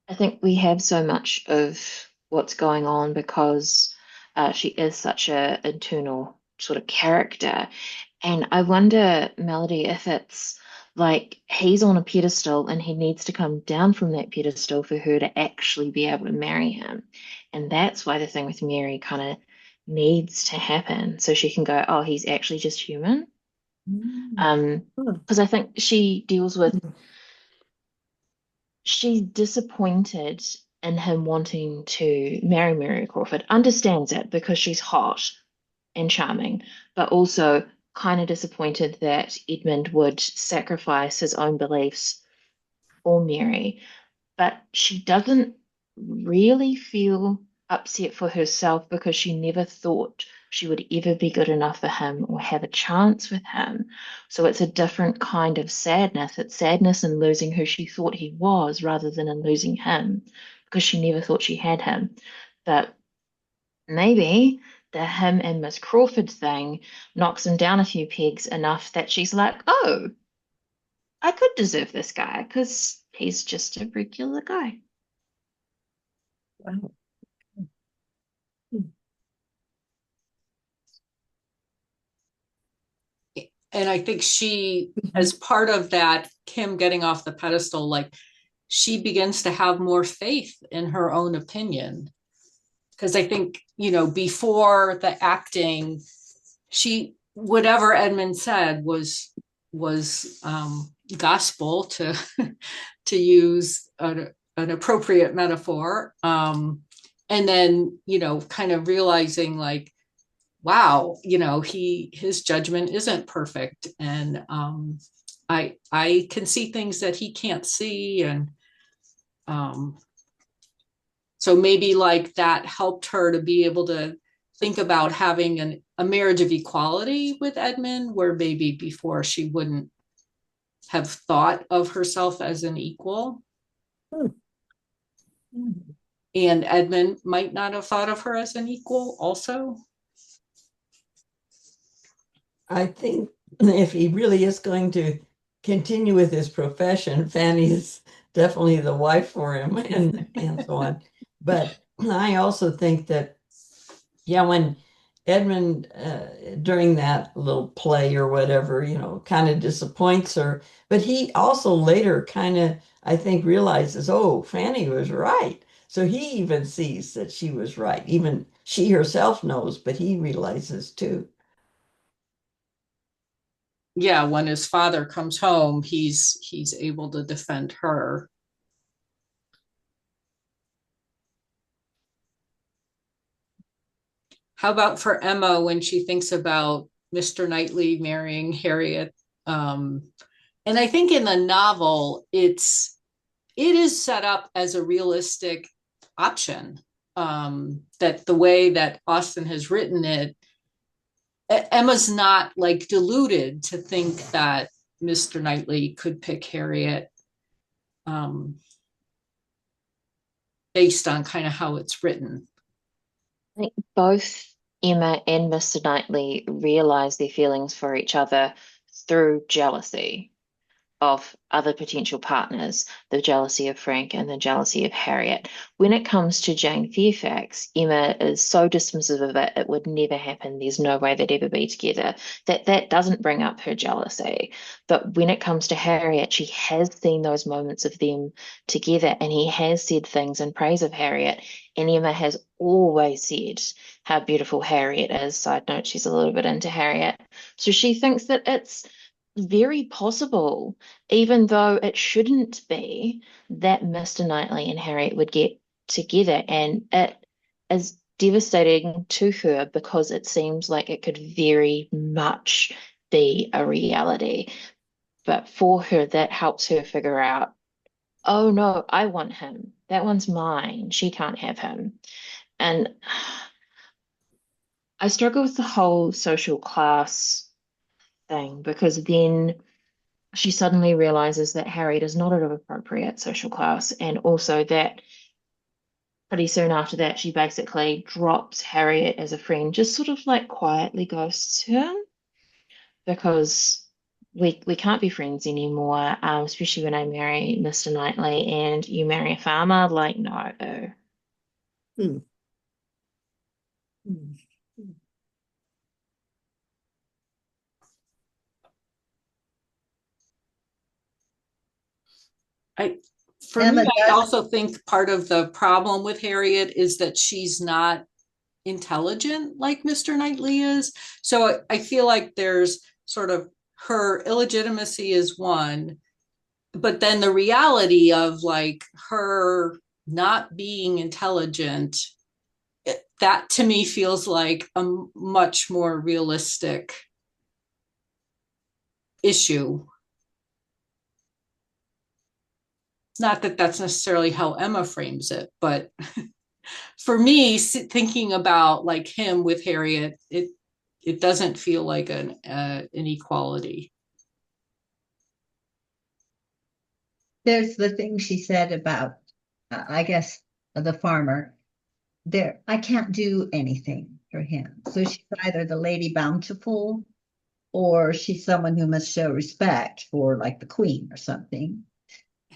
I think we have so much of what's going on because she is such a internal sort of character. And I wonder, Melody, if it's like he's on a pedestal and he needs to come down from that pedestal for her to actually be able to marry him. And that's why the thing with Mary kind of needs to happen so she can go, oh, he's actually just human. Because I think she's disappointed in him wanting to marry Mary Crawford, understands it because she's hot and charming, but also kind of disappointed that Edmund would sacrifice his own beliefs for Mary. But she doesn't really feel upset for herself because she never thought she would ever be good enough for him or have a chance with him. So it's a different kind of sadness. It's sadness in losing who she thought he was rather than in losing him because she never thought she had him. But maybe the him and Miss Crawford thing knocks him down a few pegs enough that she's like, oh, I could deserve this guy because he's just a regular guy. Wow. And I think she, as part of that, Kim getting off the pedestal, like she begins to have more faith in her own opinion. Because I think, before the acting, whatever Edmund said was gospel, to use an appropriate metaphor. And then, kind of realizing like, wow, his judgment isn't perfect. And I can see things that he can't see. And so maybe like that helped her to be able to think about having a marriage of equality with Edmund, where maybe before she wouldn't have thought of herself as an equal. And Edmund might not have thought of her as an equal also. I think if he really is going to continue with his profession, Fanny is definitely the wife for him, and so on. But I also think that, yeah, when Edmund, during that little play or whatever, kind of disappoints her, but he also later kind of, I think, realizes, oh, Fanny was right. So he even sees that she was right. Even she herself knows, but he realizes too. Yeah, when his father comes home, he's able to defend her. How about for Emma when she thinks about Mr. Knightley marrying Harriet? And I think in the novel, it is set up as a realistic option. That the way that Austen has written it, Emma's not like deluded to think that Mr. Knightley could pick Harriet, um, based on kind of how it's written. I think both Emma and Mr. Knightley realize their feelings for each other through jealousy. of other potential partners, the jealousy of Frank and the jealousy of Harriet. When it comes to Jane Fairfax, Emma is so dismissive of it, it would never happen. There's no way they'd ever be together. That doesn't bring up her jealousy. But when it comes to Harriet, she has seen those moments of them together, and he has said things in praise of Harriet. And Emma has always said how beautiful Harriet is. Side note, she's a little bit into Harriet. So she thinks that it's very possible, even though it shouldn't be, that Mr. Knightley and Harriet would get together. And it is devastating to her because it seems like it could very much be a reality. But for her, that helps her figure out, oh no, I want him. That one's mine. She can't have him. And I struggle with the whole social class thing because then she suddenly realizes that Harriet is not of appropriate social class, and also that pretty soon after that, she basically drops Harriet as a friend, just sort of like quietly ghosts her because we can't be friends anymore, especially when I marry Mr. Knightley and you marry a farmer. Like, no. Hmm. Hmm. For me, Emma I does. also think part of the problem with Harriet is that she's not intelligent like Mr. Knightley is. So I feel like there's sort of her illegitimacy is one, but then the reality of like her not being intelligent, that to me feels like a much more realistic issue. Not that that's necessarily how Emma frames it, but for me, thinking about like him with Harriet, it doesn't feel like an equality. There's the thing she said about, I guess, the farmer. There, I can't do anything for him. So she's either the Lady Bountiful or she's someone who must show respect for like the queen or something.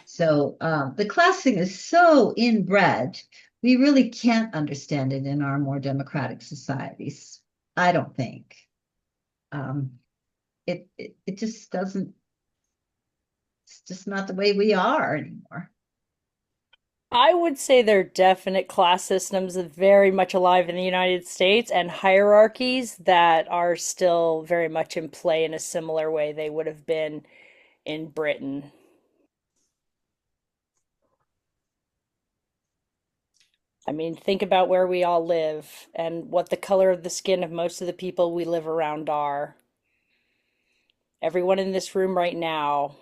So the class thing is so inbred, we really can't understand it in our more democratic societies. I don't think. Um, it just doesn't, it's just not the way we are anymore. I would say there are definite class systems very much alive in the United States and hierarchies that are still very much in play in a similar way they would have been in Britain. I mean, think about where we all live and what the color of the skin of most of the people we live around are. Everyone in this room right now,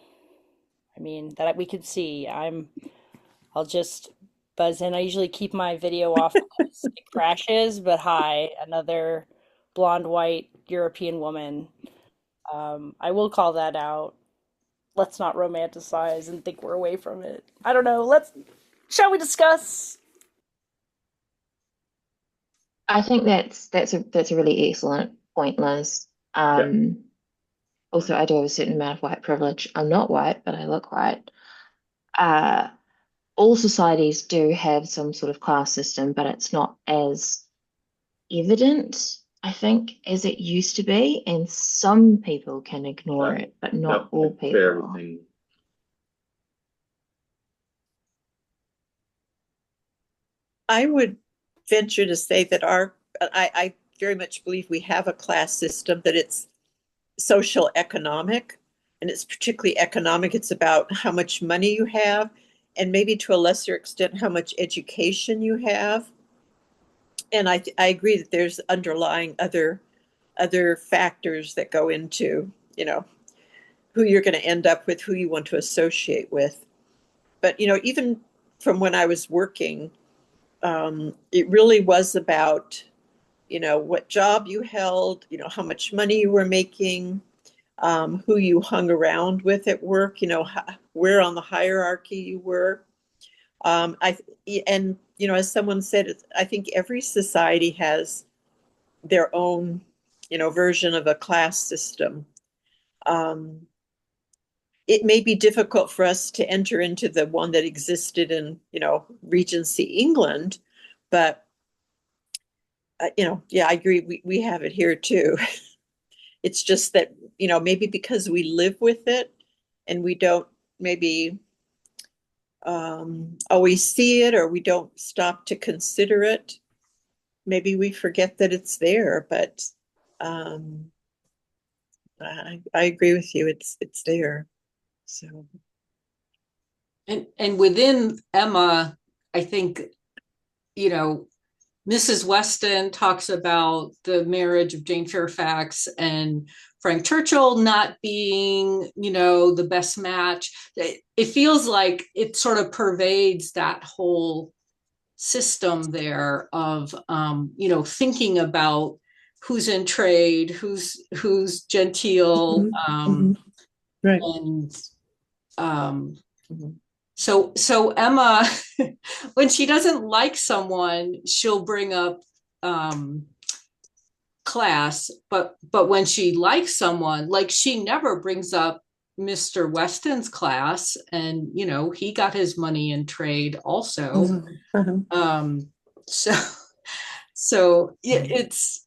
I mean, that we can see. I'll just buzz in. I usually keep my video off because it crashes, but hi, another blonde, white European woman. I will call that out. Let's not romanticize and think we're away from it. I don't know. Shall we discuss? I think that's a really excellent point, Liz. Also, I do have a certain amount of white privilege. I'm not white, but I look white. Uh, all societies do have some sort of class system, but it's not as evident, I think, as it used to be. And some people can ignore it, but not all people. I would venture to say that I very much believe we have a class system, that it's social economic, and it's particularly economic. It's about how much money you have, and maybe to a lesser extent, how much education you have. And I agree that there's underlying other factors that go into, who you're going to end up with, who you want to associate with. But, even from when I was working, it really was about, what job you held, how much money you were making, who you hung around with at work, where on the hierarchy you were. I and as someone said, I think every society has their own, version of a class system. Um, it may be difficult for us to enter into the one that existed in, Regency England, but yeah, I agree. We have it here too. It's just that, maybe because we live with it and we don't maybe always see it, or we don't stop to consider it. Maybe we forget that it's there, but um, I agree with you. It's there. So, And within Emma, I think, Mrs. Weston talks about the marriage of Jane Fairfax and Frank Churchill not being, the best match. It feels like it sort of pervades that whole system there of, thinking about who's in trade, who's genteel, right. and Mhm. so Emma, when she doesn't like someone, she'll bring up class, but when she likes someone, like she never brings up Mr. Weston's class, and he got his money in trade also. Um, so it's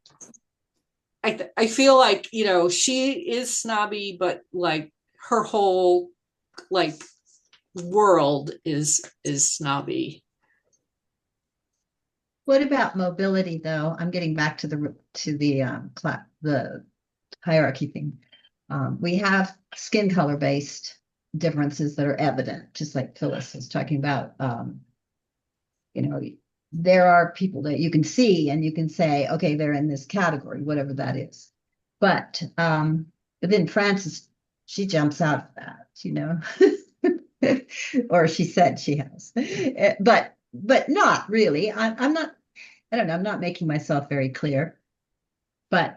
I feel like she is snobby, but like her whole like world is snobby. What about mobility, though? I'm getting back to the hierarchy thing. We have skin color based differences that are evident, just like Phyllis was talking about. You know, there are people that you can see and you can say, okay, they're in this category, whatever that is. But then Frances, she jumps out of that, or she said she has, but not really. I'm not. I don't know. I'm not making myself very clear, but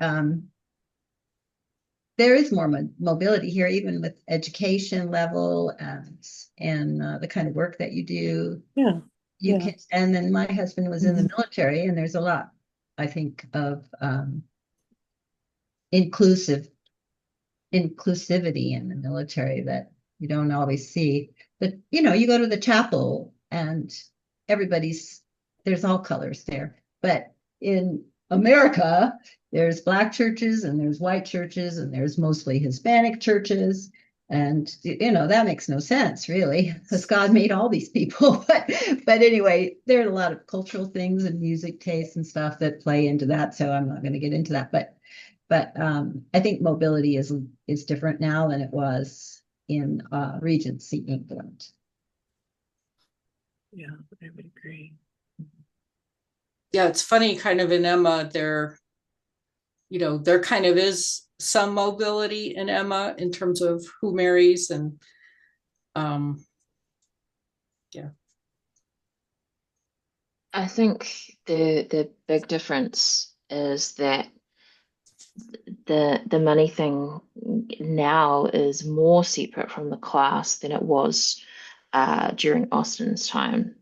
there is more mobility here, even with education level and the kind of work that you do. Yeah. You Yeah. can, and then my husband was in the military, and there's a lot, I think, of inclusivity in the military that you don't always see. But you go to the chapel and there's all colors there. But in America, there's black churches and there's white churches and there's mostly Hispanic churches. And that makes no sense, really, because God made all these people. But anyway, there are a lot of cultural things and music tastes and stuff that play into that. So I'm not going to get into that. But I think mobility is different now than it was in Regency England. Yeah, I would agree. Yeah, it's funny, kind of in Emma, there kind of is some mobility in Emma in terms of who marries, and yeah. I think the big difference is that the money thing now is more separate from the class than it was during Austen's time,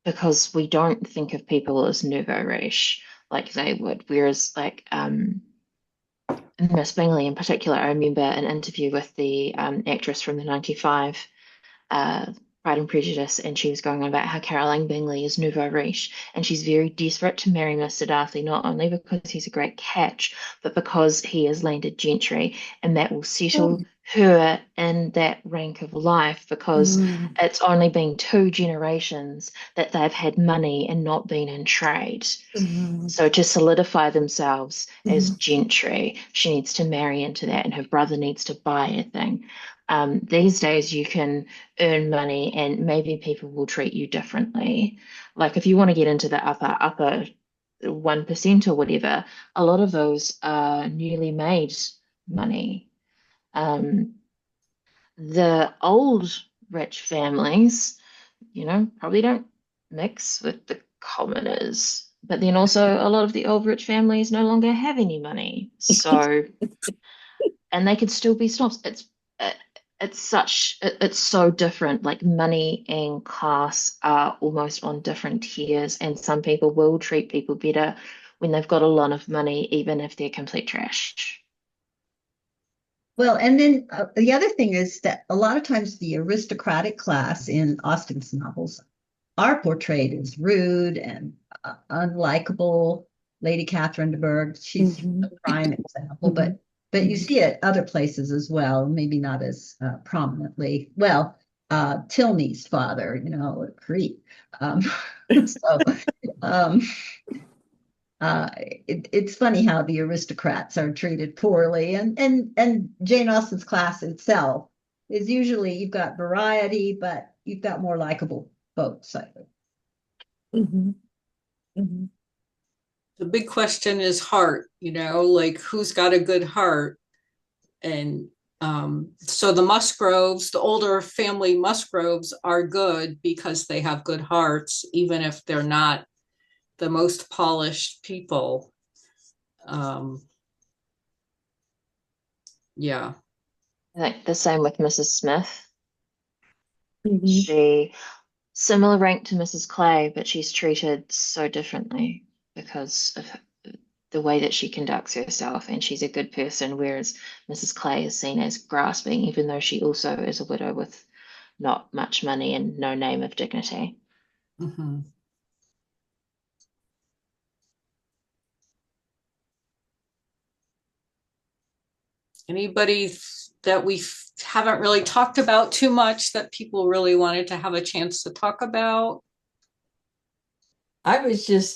because we don't think of people as nouveau riche like they would. Whereas like Miss Bingley in particular, I remember an interview with the actress from the 95 Pride and Prejudice, and she was going on about how Caroline Bingley is nouveau riche, and she's very desperate to marry Mr. Darcy, not only because he's a great catch, but because he is landed gentry, and that will settle her in that rank of life, because it's only been 2 generations that they've had money and not been in trade. So to solidify themselves as gentry, she needs to marry into that, and her brother needs to buy a thing. These days, you can earn money, and maybe people will treat you differently. Like if you want to get into the upper 1% or whatever, a lot of those are newly made money. The old rich families, probably don't mix with the commoners. But then also a lot of the old rich families no longer have any money. So, and they could still be snobs. It's so different. Like money and class are almost on different tiers, and some people will treat people better when they've got a lot of money, even if they're complete trash. Well, and then the other thing is that a lot of times the aristocratic class in Austen's novels are portrayed as rude and unlikable. Lady Catherine de Bourgh, she's Mhm. a prime example, Mhm. but you see it other places as well, maybe not as prominently. Well, Tilney's father, a creep. Um, so um, it's funny how the aristocrats are treated poorly, and Jane Austen's class itself is usually you've got variety, but you've got more likable folks, I think. Mhm. Mhm. The big question is heart, like who's got a good heart? And so the Musgroves, the older family Musgroves are good because they have good hearts, even if they're not the most polished people. Um, yeah. I think the same with Mrs. Smith. Mhm. She similar rank to Mrs. Clay, but she's treated so differently because of the way that she conducts herself, and she's a good person, whereas Mrs. Clay is seen as grasping, even though she also is a widow with not much money and no name of dignity. Mm-hmm. Anybody that we haven't really talked about too much that people really wanted to have a chance to talk about?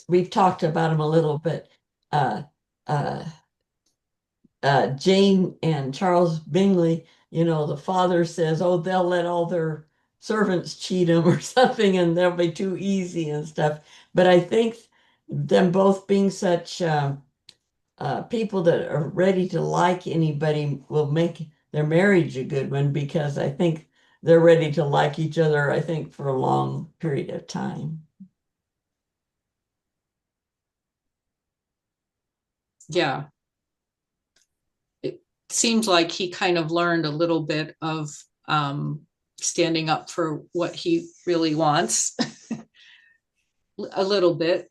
We've talked about him a little bit. Uh, uh, Jane and Charles Bingley, the father says, oh, they'll let all their servants cheat them or something, and they'll be too easy and stuff. But I think them both being such people that are ready to like anybody will make their marriage a good one because I think they're ready to like each other, I think, for a long period of time. Yeah. It seems like he kind of learned a little bit of standing up for what he really wants, a little bit.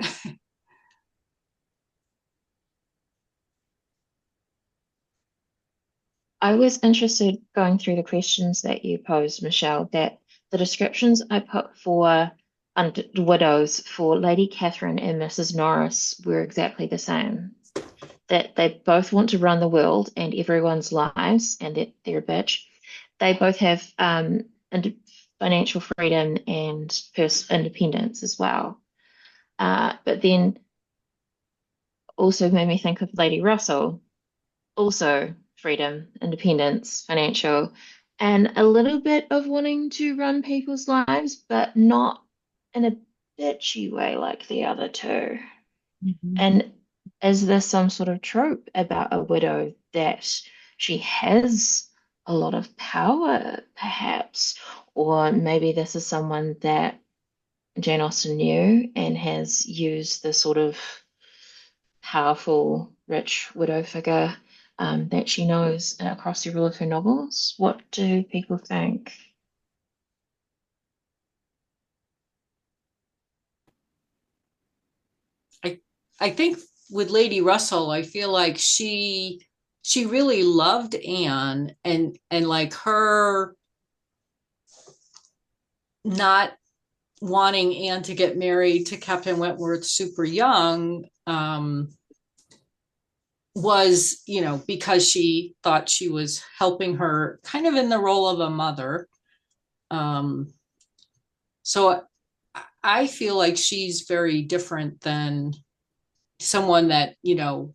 I was interested going through the questions that you posed, Michelle, that the descriptions I put for widows for Lady Catherine and Mrs. Norris were exactly the same. That they both want to run the world and everyone's lives, and that they're a bitch. They both have financial freedom and independence as well. But then also made me think of Lady Russell, also freedom, independence, financial, and a little bit of wanting to run people's lives, but not in a bitchy way like the other two. Mhm. And is this some sort of trope about a widow that she has a lot of power, perhaps? Or maybe this is someone that Jane Austen knew and has used the sort of powerful, rich widow figure that she knows across several of her novels. What do people think? I I think with Lady Russell, I feel like she really loved Anne, and like her not wanting Anne to get married to Captain Wentworth super young was, because she thought she was helping her kind of in the role of a mother. Um, so I feel like she's very different than someone that,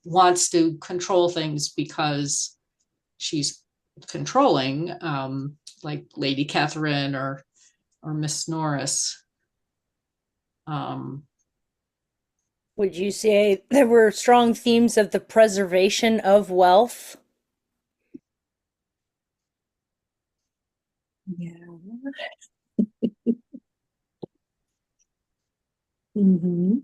wants to control things because she's controlling, like Lady Catherine or Miss Norris. Um, Would you say there were strong themes of the preservation of wealth? Yeah. Mhm.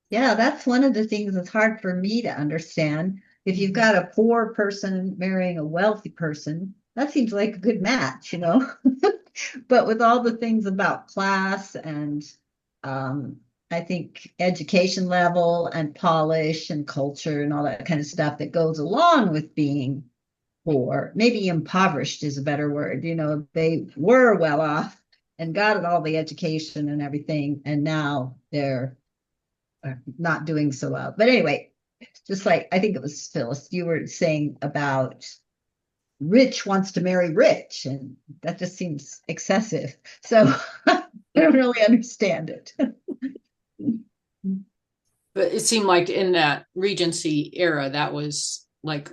Yeah, that's one of the things that's hard for me to understand. If you've got a poor person marrying a wealthy person, that seems like a good match. But with all the things about class um, I think, education level and polish and culture and all that kind of stuff that goes along with being poor. Maybe impoverished is a better word. You know, they were well off and got all the education and everything, and now they're not doing so well. But anyway, just like I think it was Phyllis, you were saying about rich wants to marry rich, and that just seems excessive. So I don't really understand it. But it seemed like in that Regency era, that was like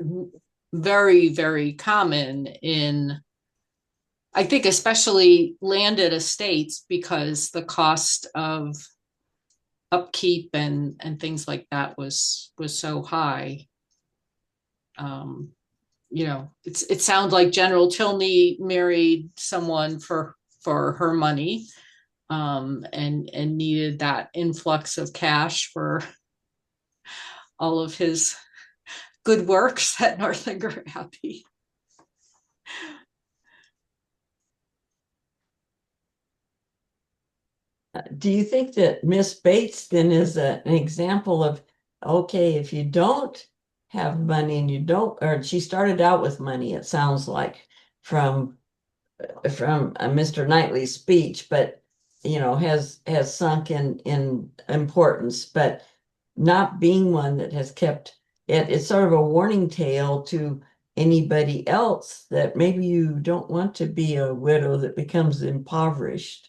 very, very common in, I think, especially landed estates, because the cost of upkeep and things like that was so high. You know, it sounds like General Tilney married someone for her money, and needed that influx of cash for all of his good works at Northanger Abbey. Do you think that Miss Bates then is an example of, okay, if you don't have money and you don't, or she started out with money, it sounds like from Mr. Knightley's speech, but has sunk in importance, but not being one that has kept it. It's sort of a warning tale to anybody else that maybe you don't want to be a widow that becomes impoverished.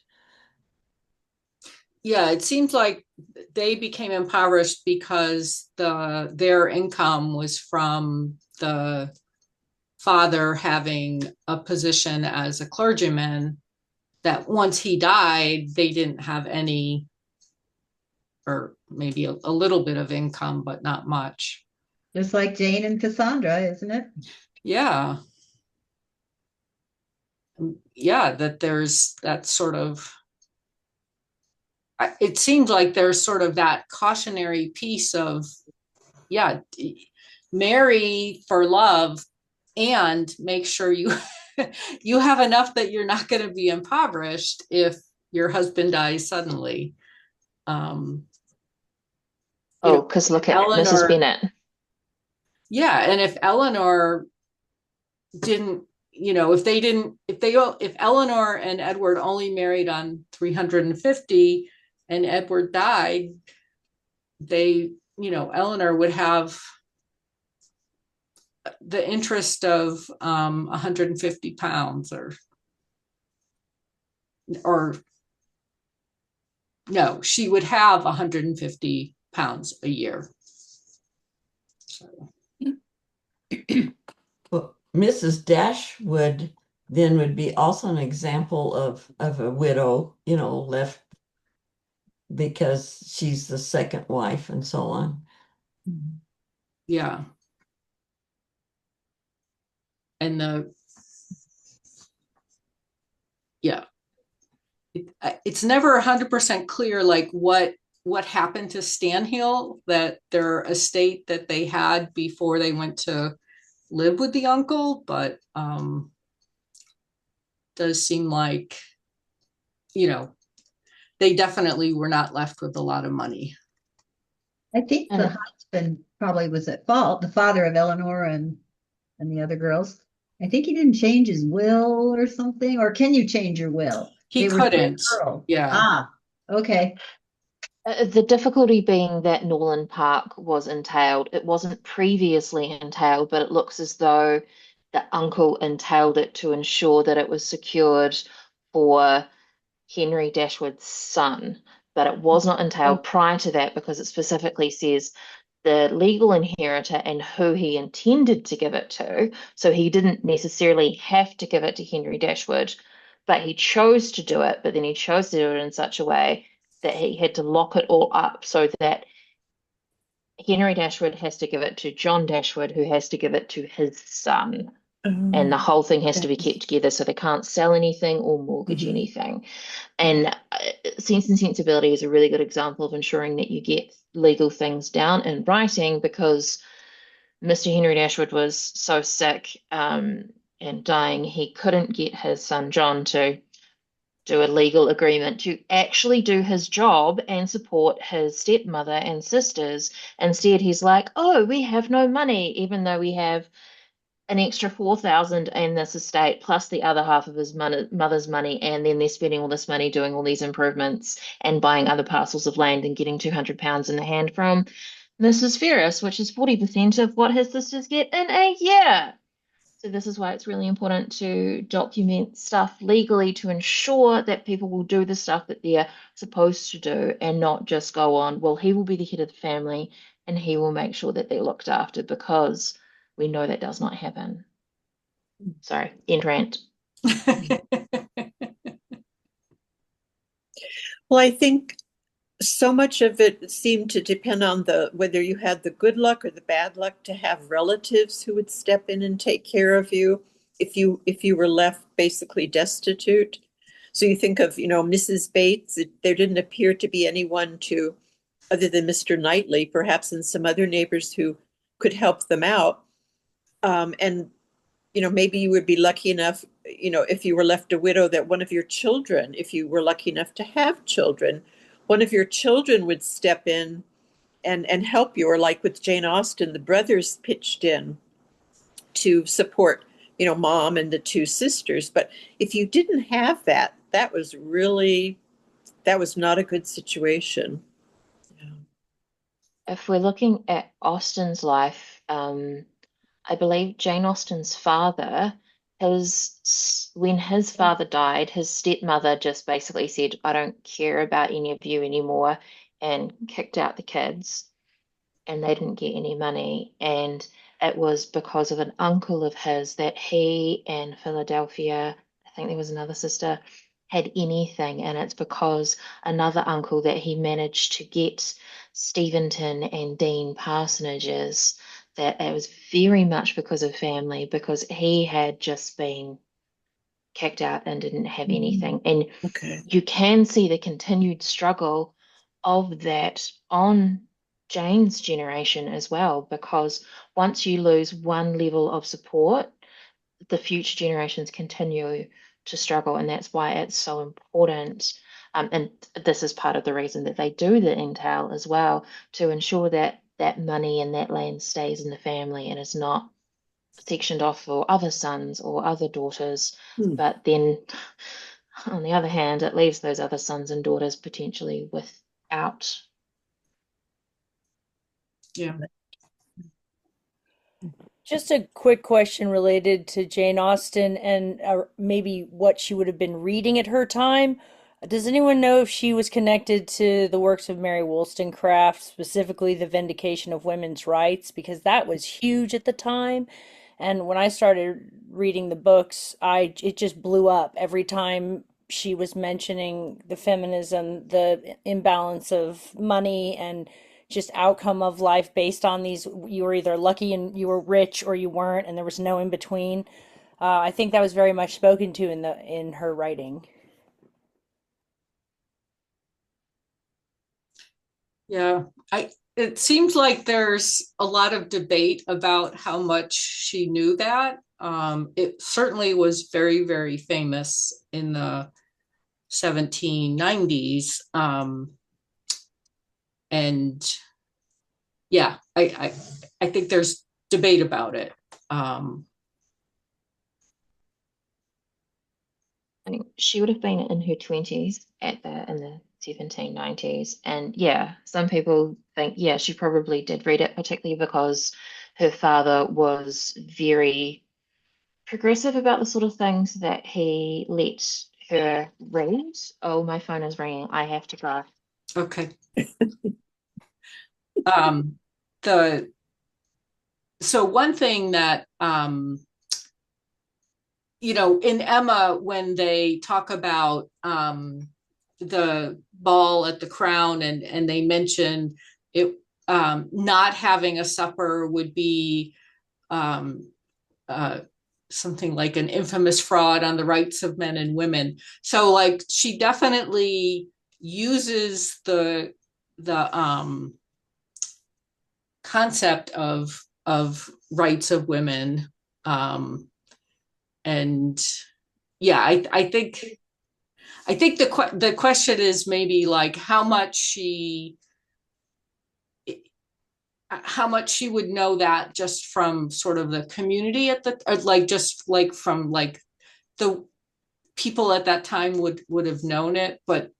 Yeah, it seems like they became impoverished because their income was from the father having a position as a clergyman, that once he died, they didn't have any, or maybe a little bit of income, but not much. Just like Jane and Cassandra, isn't it? Yeah. Yeah, that there's that sort of, it seems like there's sort of that cautionary piece of, yeah, marry for love and make sure you you have enough that you're not going to be impoverished if your husband dies suddenly. Oh, because look at Mrs. Eleanor, Bennet. yeah, and if Eleanor didn't, if Eleanor and Edward only married on 350 and Edward died, Eleanor would have the interest of 150 pounds, or no, she would have 150 pounds a year. So. Well, Mrs. Dashwood then would be also an example of a widow, left because she's the second wife and so on. Yeah. And it's never 100% clear, like what happened to Stanhill, that their estate that they had before they went to live with the uncle, but does seem like, they definitely were not left with a lot of money. I think the husband probably was at fault, the father of Eleanor and the other girls. I think he didn't change his will or something. Or can you change your will? He couldn't. Yeah. Ah, okay. The difficulty being that Norland Park was entailed. It wasn't previously entailed, but it looks as though the uncle entailed it to ensure that it was secured for Henry Dashwood's son. But it was not entailed prior to that, because it specifically says the legal inheritor and who he intended to give it to. So he didn't necessarily have to give it to Henry Dashwood, but he chose to do it. But then he chose to do it in such a way that he had to lock it all up so that Henry Dashwood has to give it to John Dashwood, who has to give it to his son. And the whole thing has to be kept together, so they can't sell anything or mortgage anything. And Sense and Sensibility is a really good example of ensuring that you get legal things down in writing, because Mr. Henry Dashwood was so sick and dying, he couldn't get his son John to do a legal agreement to actually do his job and support his stepmother and sisters. Instead, he's like, oh, we have no money, even though we have an extra 4,000 in this estate plus the other half of his mother's money, and then they're spending all this money doing all these improvements and buying other parcels of land and getting £200 in the hand from Mrs. Ferris, which is 40% of what his sisters get in a year. So this is why it's really important to document stuff legally to ensure that people will do the stuff that they're supposed to do and not just go on, well, he will be the head of the family and he will make sure that they're looked after, because we know that does not happen. Sorry, end rant. Well, I think so much of it seemed to depend on whether you had the good luck or the bad luck to have relatives who would step in and take care of you if you were left basically destitute. So you think of, Mrs. Bates, there didn't appear to be anyone other than Mr. Knightley, perhaps, and some other neighbors who could help them out. And maybe you would be lucky enough, if you were left a widow, that one of your children, if you were lucky enough to have children, one of your children would step in and help you. Or like with Jane Austen, the brothers pitched in to support, mom and the two sisters. But if you didn't have that, that was not a good situation. Yeah. If we're looking at Austen's life, I believe Jane Austen's father, when his father died, his stepmother just basically said, I don't care about any of you anymore, and kicked out the kids, and they didn't get any money. And it was because of an uncle of his that he and Philadelphia, I think there was another sister, had anything. And it's because another uncle that he managed to get Steventon and Dean parsonages, that it was very much because of family, because he had just been kicked out and didn't have anything. And Okay. you can see the continued struggle of that on Jane's generation as well, because once you lose one level of support, the future generations continue to struggle. And that's why it's so important. And this is part of the reason that they do the entail as well, to ensure that that money and that land stays in the family and is not sectioned off for other sons or other daughters. But then on the other hand, it leaves those other sons and daughters potentially without. Yeah. Just a quick question related to Jane Austen and maybe what she would have been reading at her time. Does anyone know if she was connected to the works of Mary Wollstonecraft, specifically the Vindication of Women's Rights? Because that was huge at the time. And when I started reading the books, it just blew up every time she was mentioning the feminism, the imbalance of money and just outcome of life based on these. You were either lucky and you were rich or you weren't, and there was no in between. I think that was very much spoken to in her writing. Yeah. It seems like there's a lot of debate about how much she knew that. It certainly was very, very famous in the 1790s. And yeah, I think there's debate about it. I think she would have been in her 20s in the 1790s. And yeah, some people think, yeah, she probably did read it, particularly because her father was very progressive about the sort of things that he let her read. Oh, my phone is ringing. I have to go. Okay. Um, the so one thing that in Emma, when they talk about the ball at the Crown, and they mention it, not having a supper would be um, something like an infamous fraud on the rights of men and women. So like she definitely uses the concept of rights of women, and yeah, I think I think the question is maybe like how much she would know that just from sort of the community or like just like from like the people at that time would have known it, but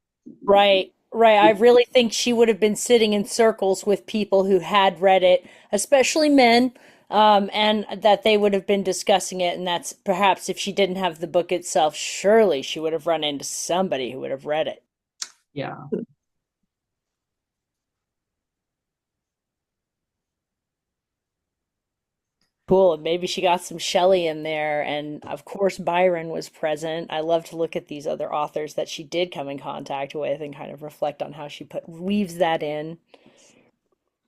Right, right. I really think she would have been sitting in circles with people who had read it, especially men, and that they would have been discussing it. And that's perhaps if she didn't have the book itself, surely she would have run into somebody who would have read it. yeah. Cool. And maybe she got some Shelley in there. And of course, Byron was present. I love to look at these other authors that she did come in contact with and kind of reflect on how she weaves that in.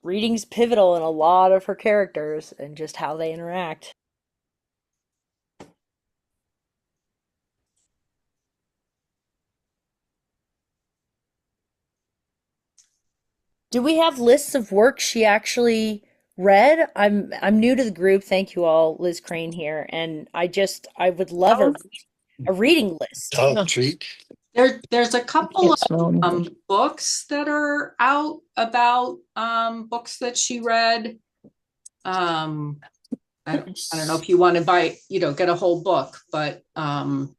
Reading's pivotal in a lot of her characters and just how they interact. Do we have lists of works she actually read? I'm new to the group. Thank you all, Liz Crane here, and I would love a reading list. Oh, treat. There's a couple Can't smell of anything. books that are out about books that she read. Um, I don't know if you want to buy, get a whole book, but there's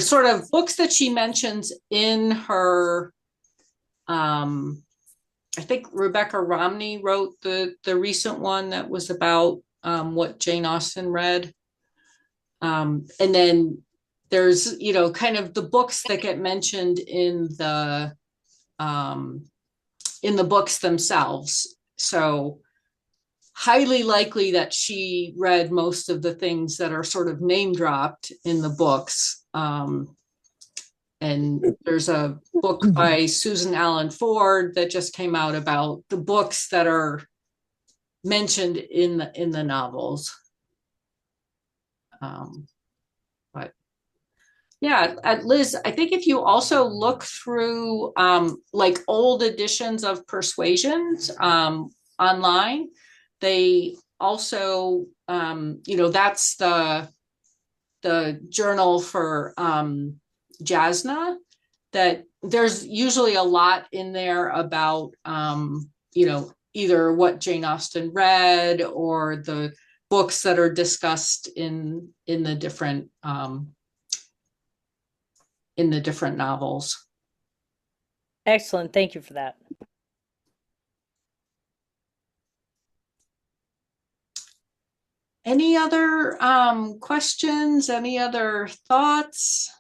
sort of books that she mentions in her. I think Rebecca Romney wrote the recent one that was about what Jane Austen read. And then there's, kind of the books that get mentioned in the books themselves. So highly likely that she read most of the things that are sort of name dropped in the books. And there's a book by Susan Allen Ford that just came out about the books that are mentioned in the novels. But yeah, Liz, I think if you also look through like old editions of Persuasions online, they also, that's the journal for Jasna, that there's usually a lot in there about, either what Jane Austen read or the books that are discussed in the different novels. Excellent. Thank you for that. Any other questions? Any other thoughts?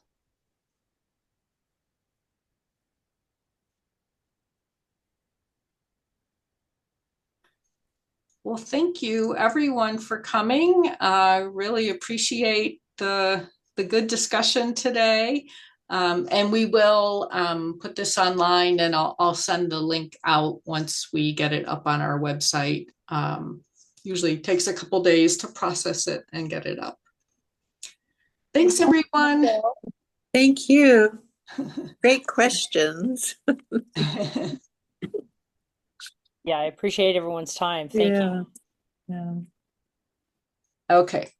Well, thank you everyone for coming. Really appreciate the good discussion today. And we will put this online, and I'll send the link out once we get it up on our website. Usually takes a couple days to process it and get it up. Thanks, everyone. Thank you. Great questions. Yeah, I appreciate everyone's time. Thank you. Yeah. Okay.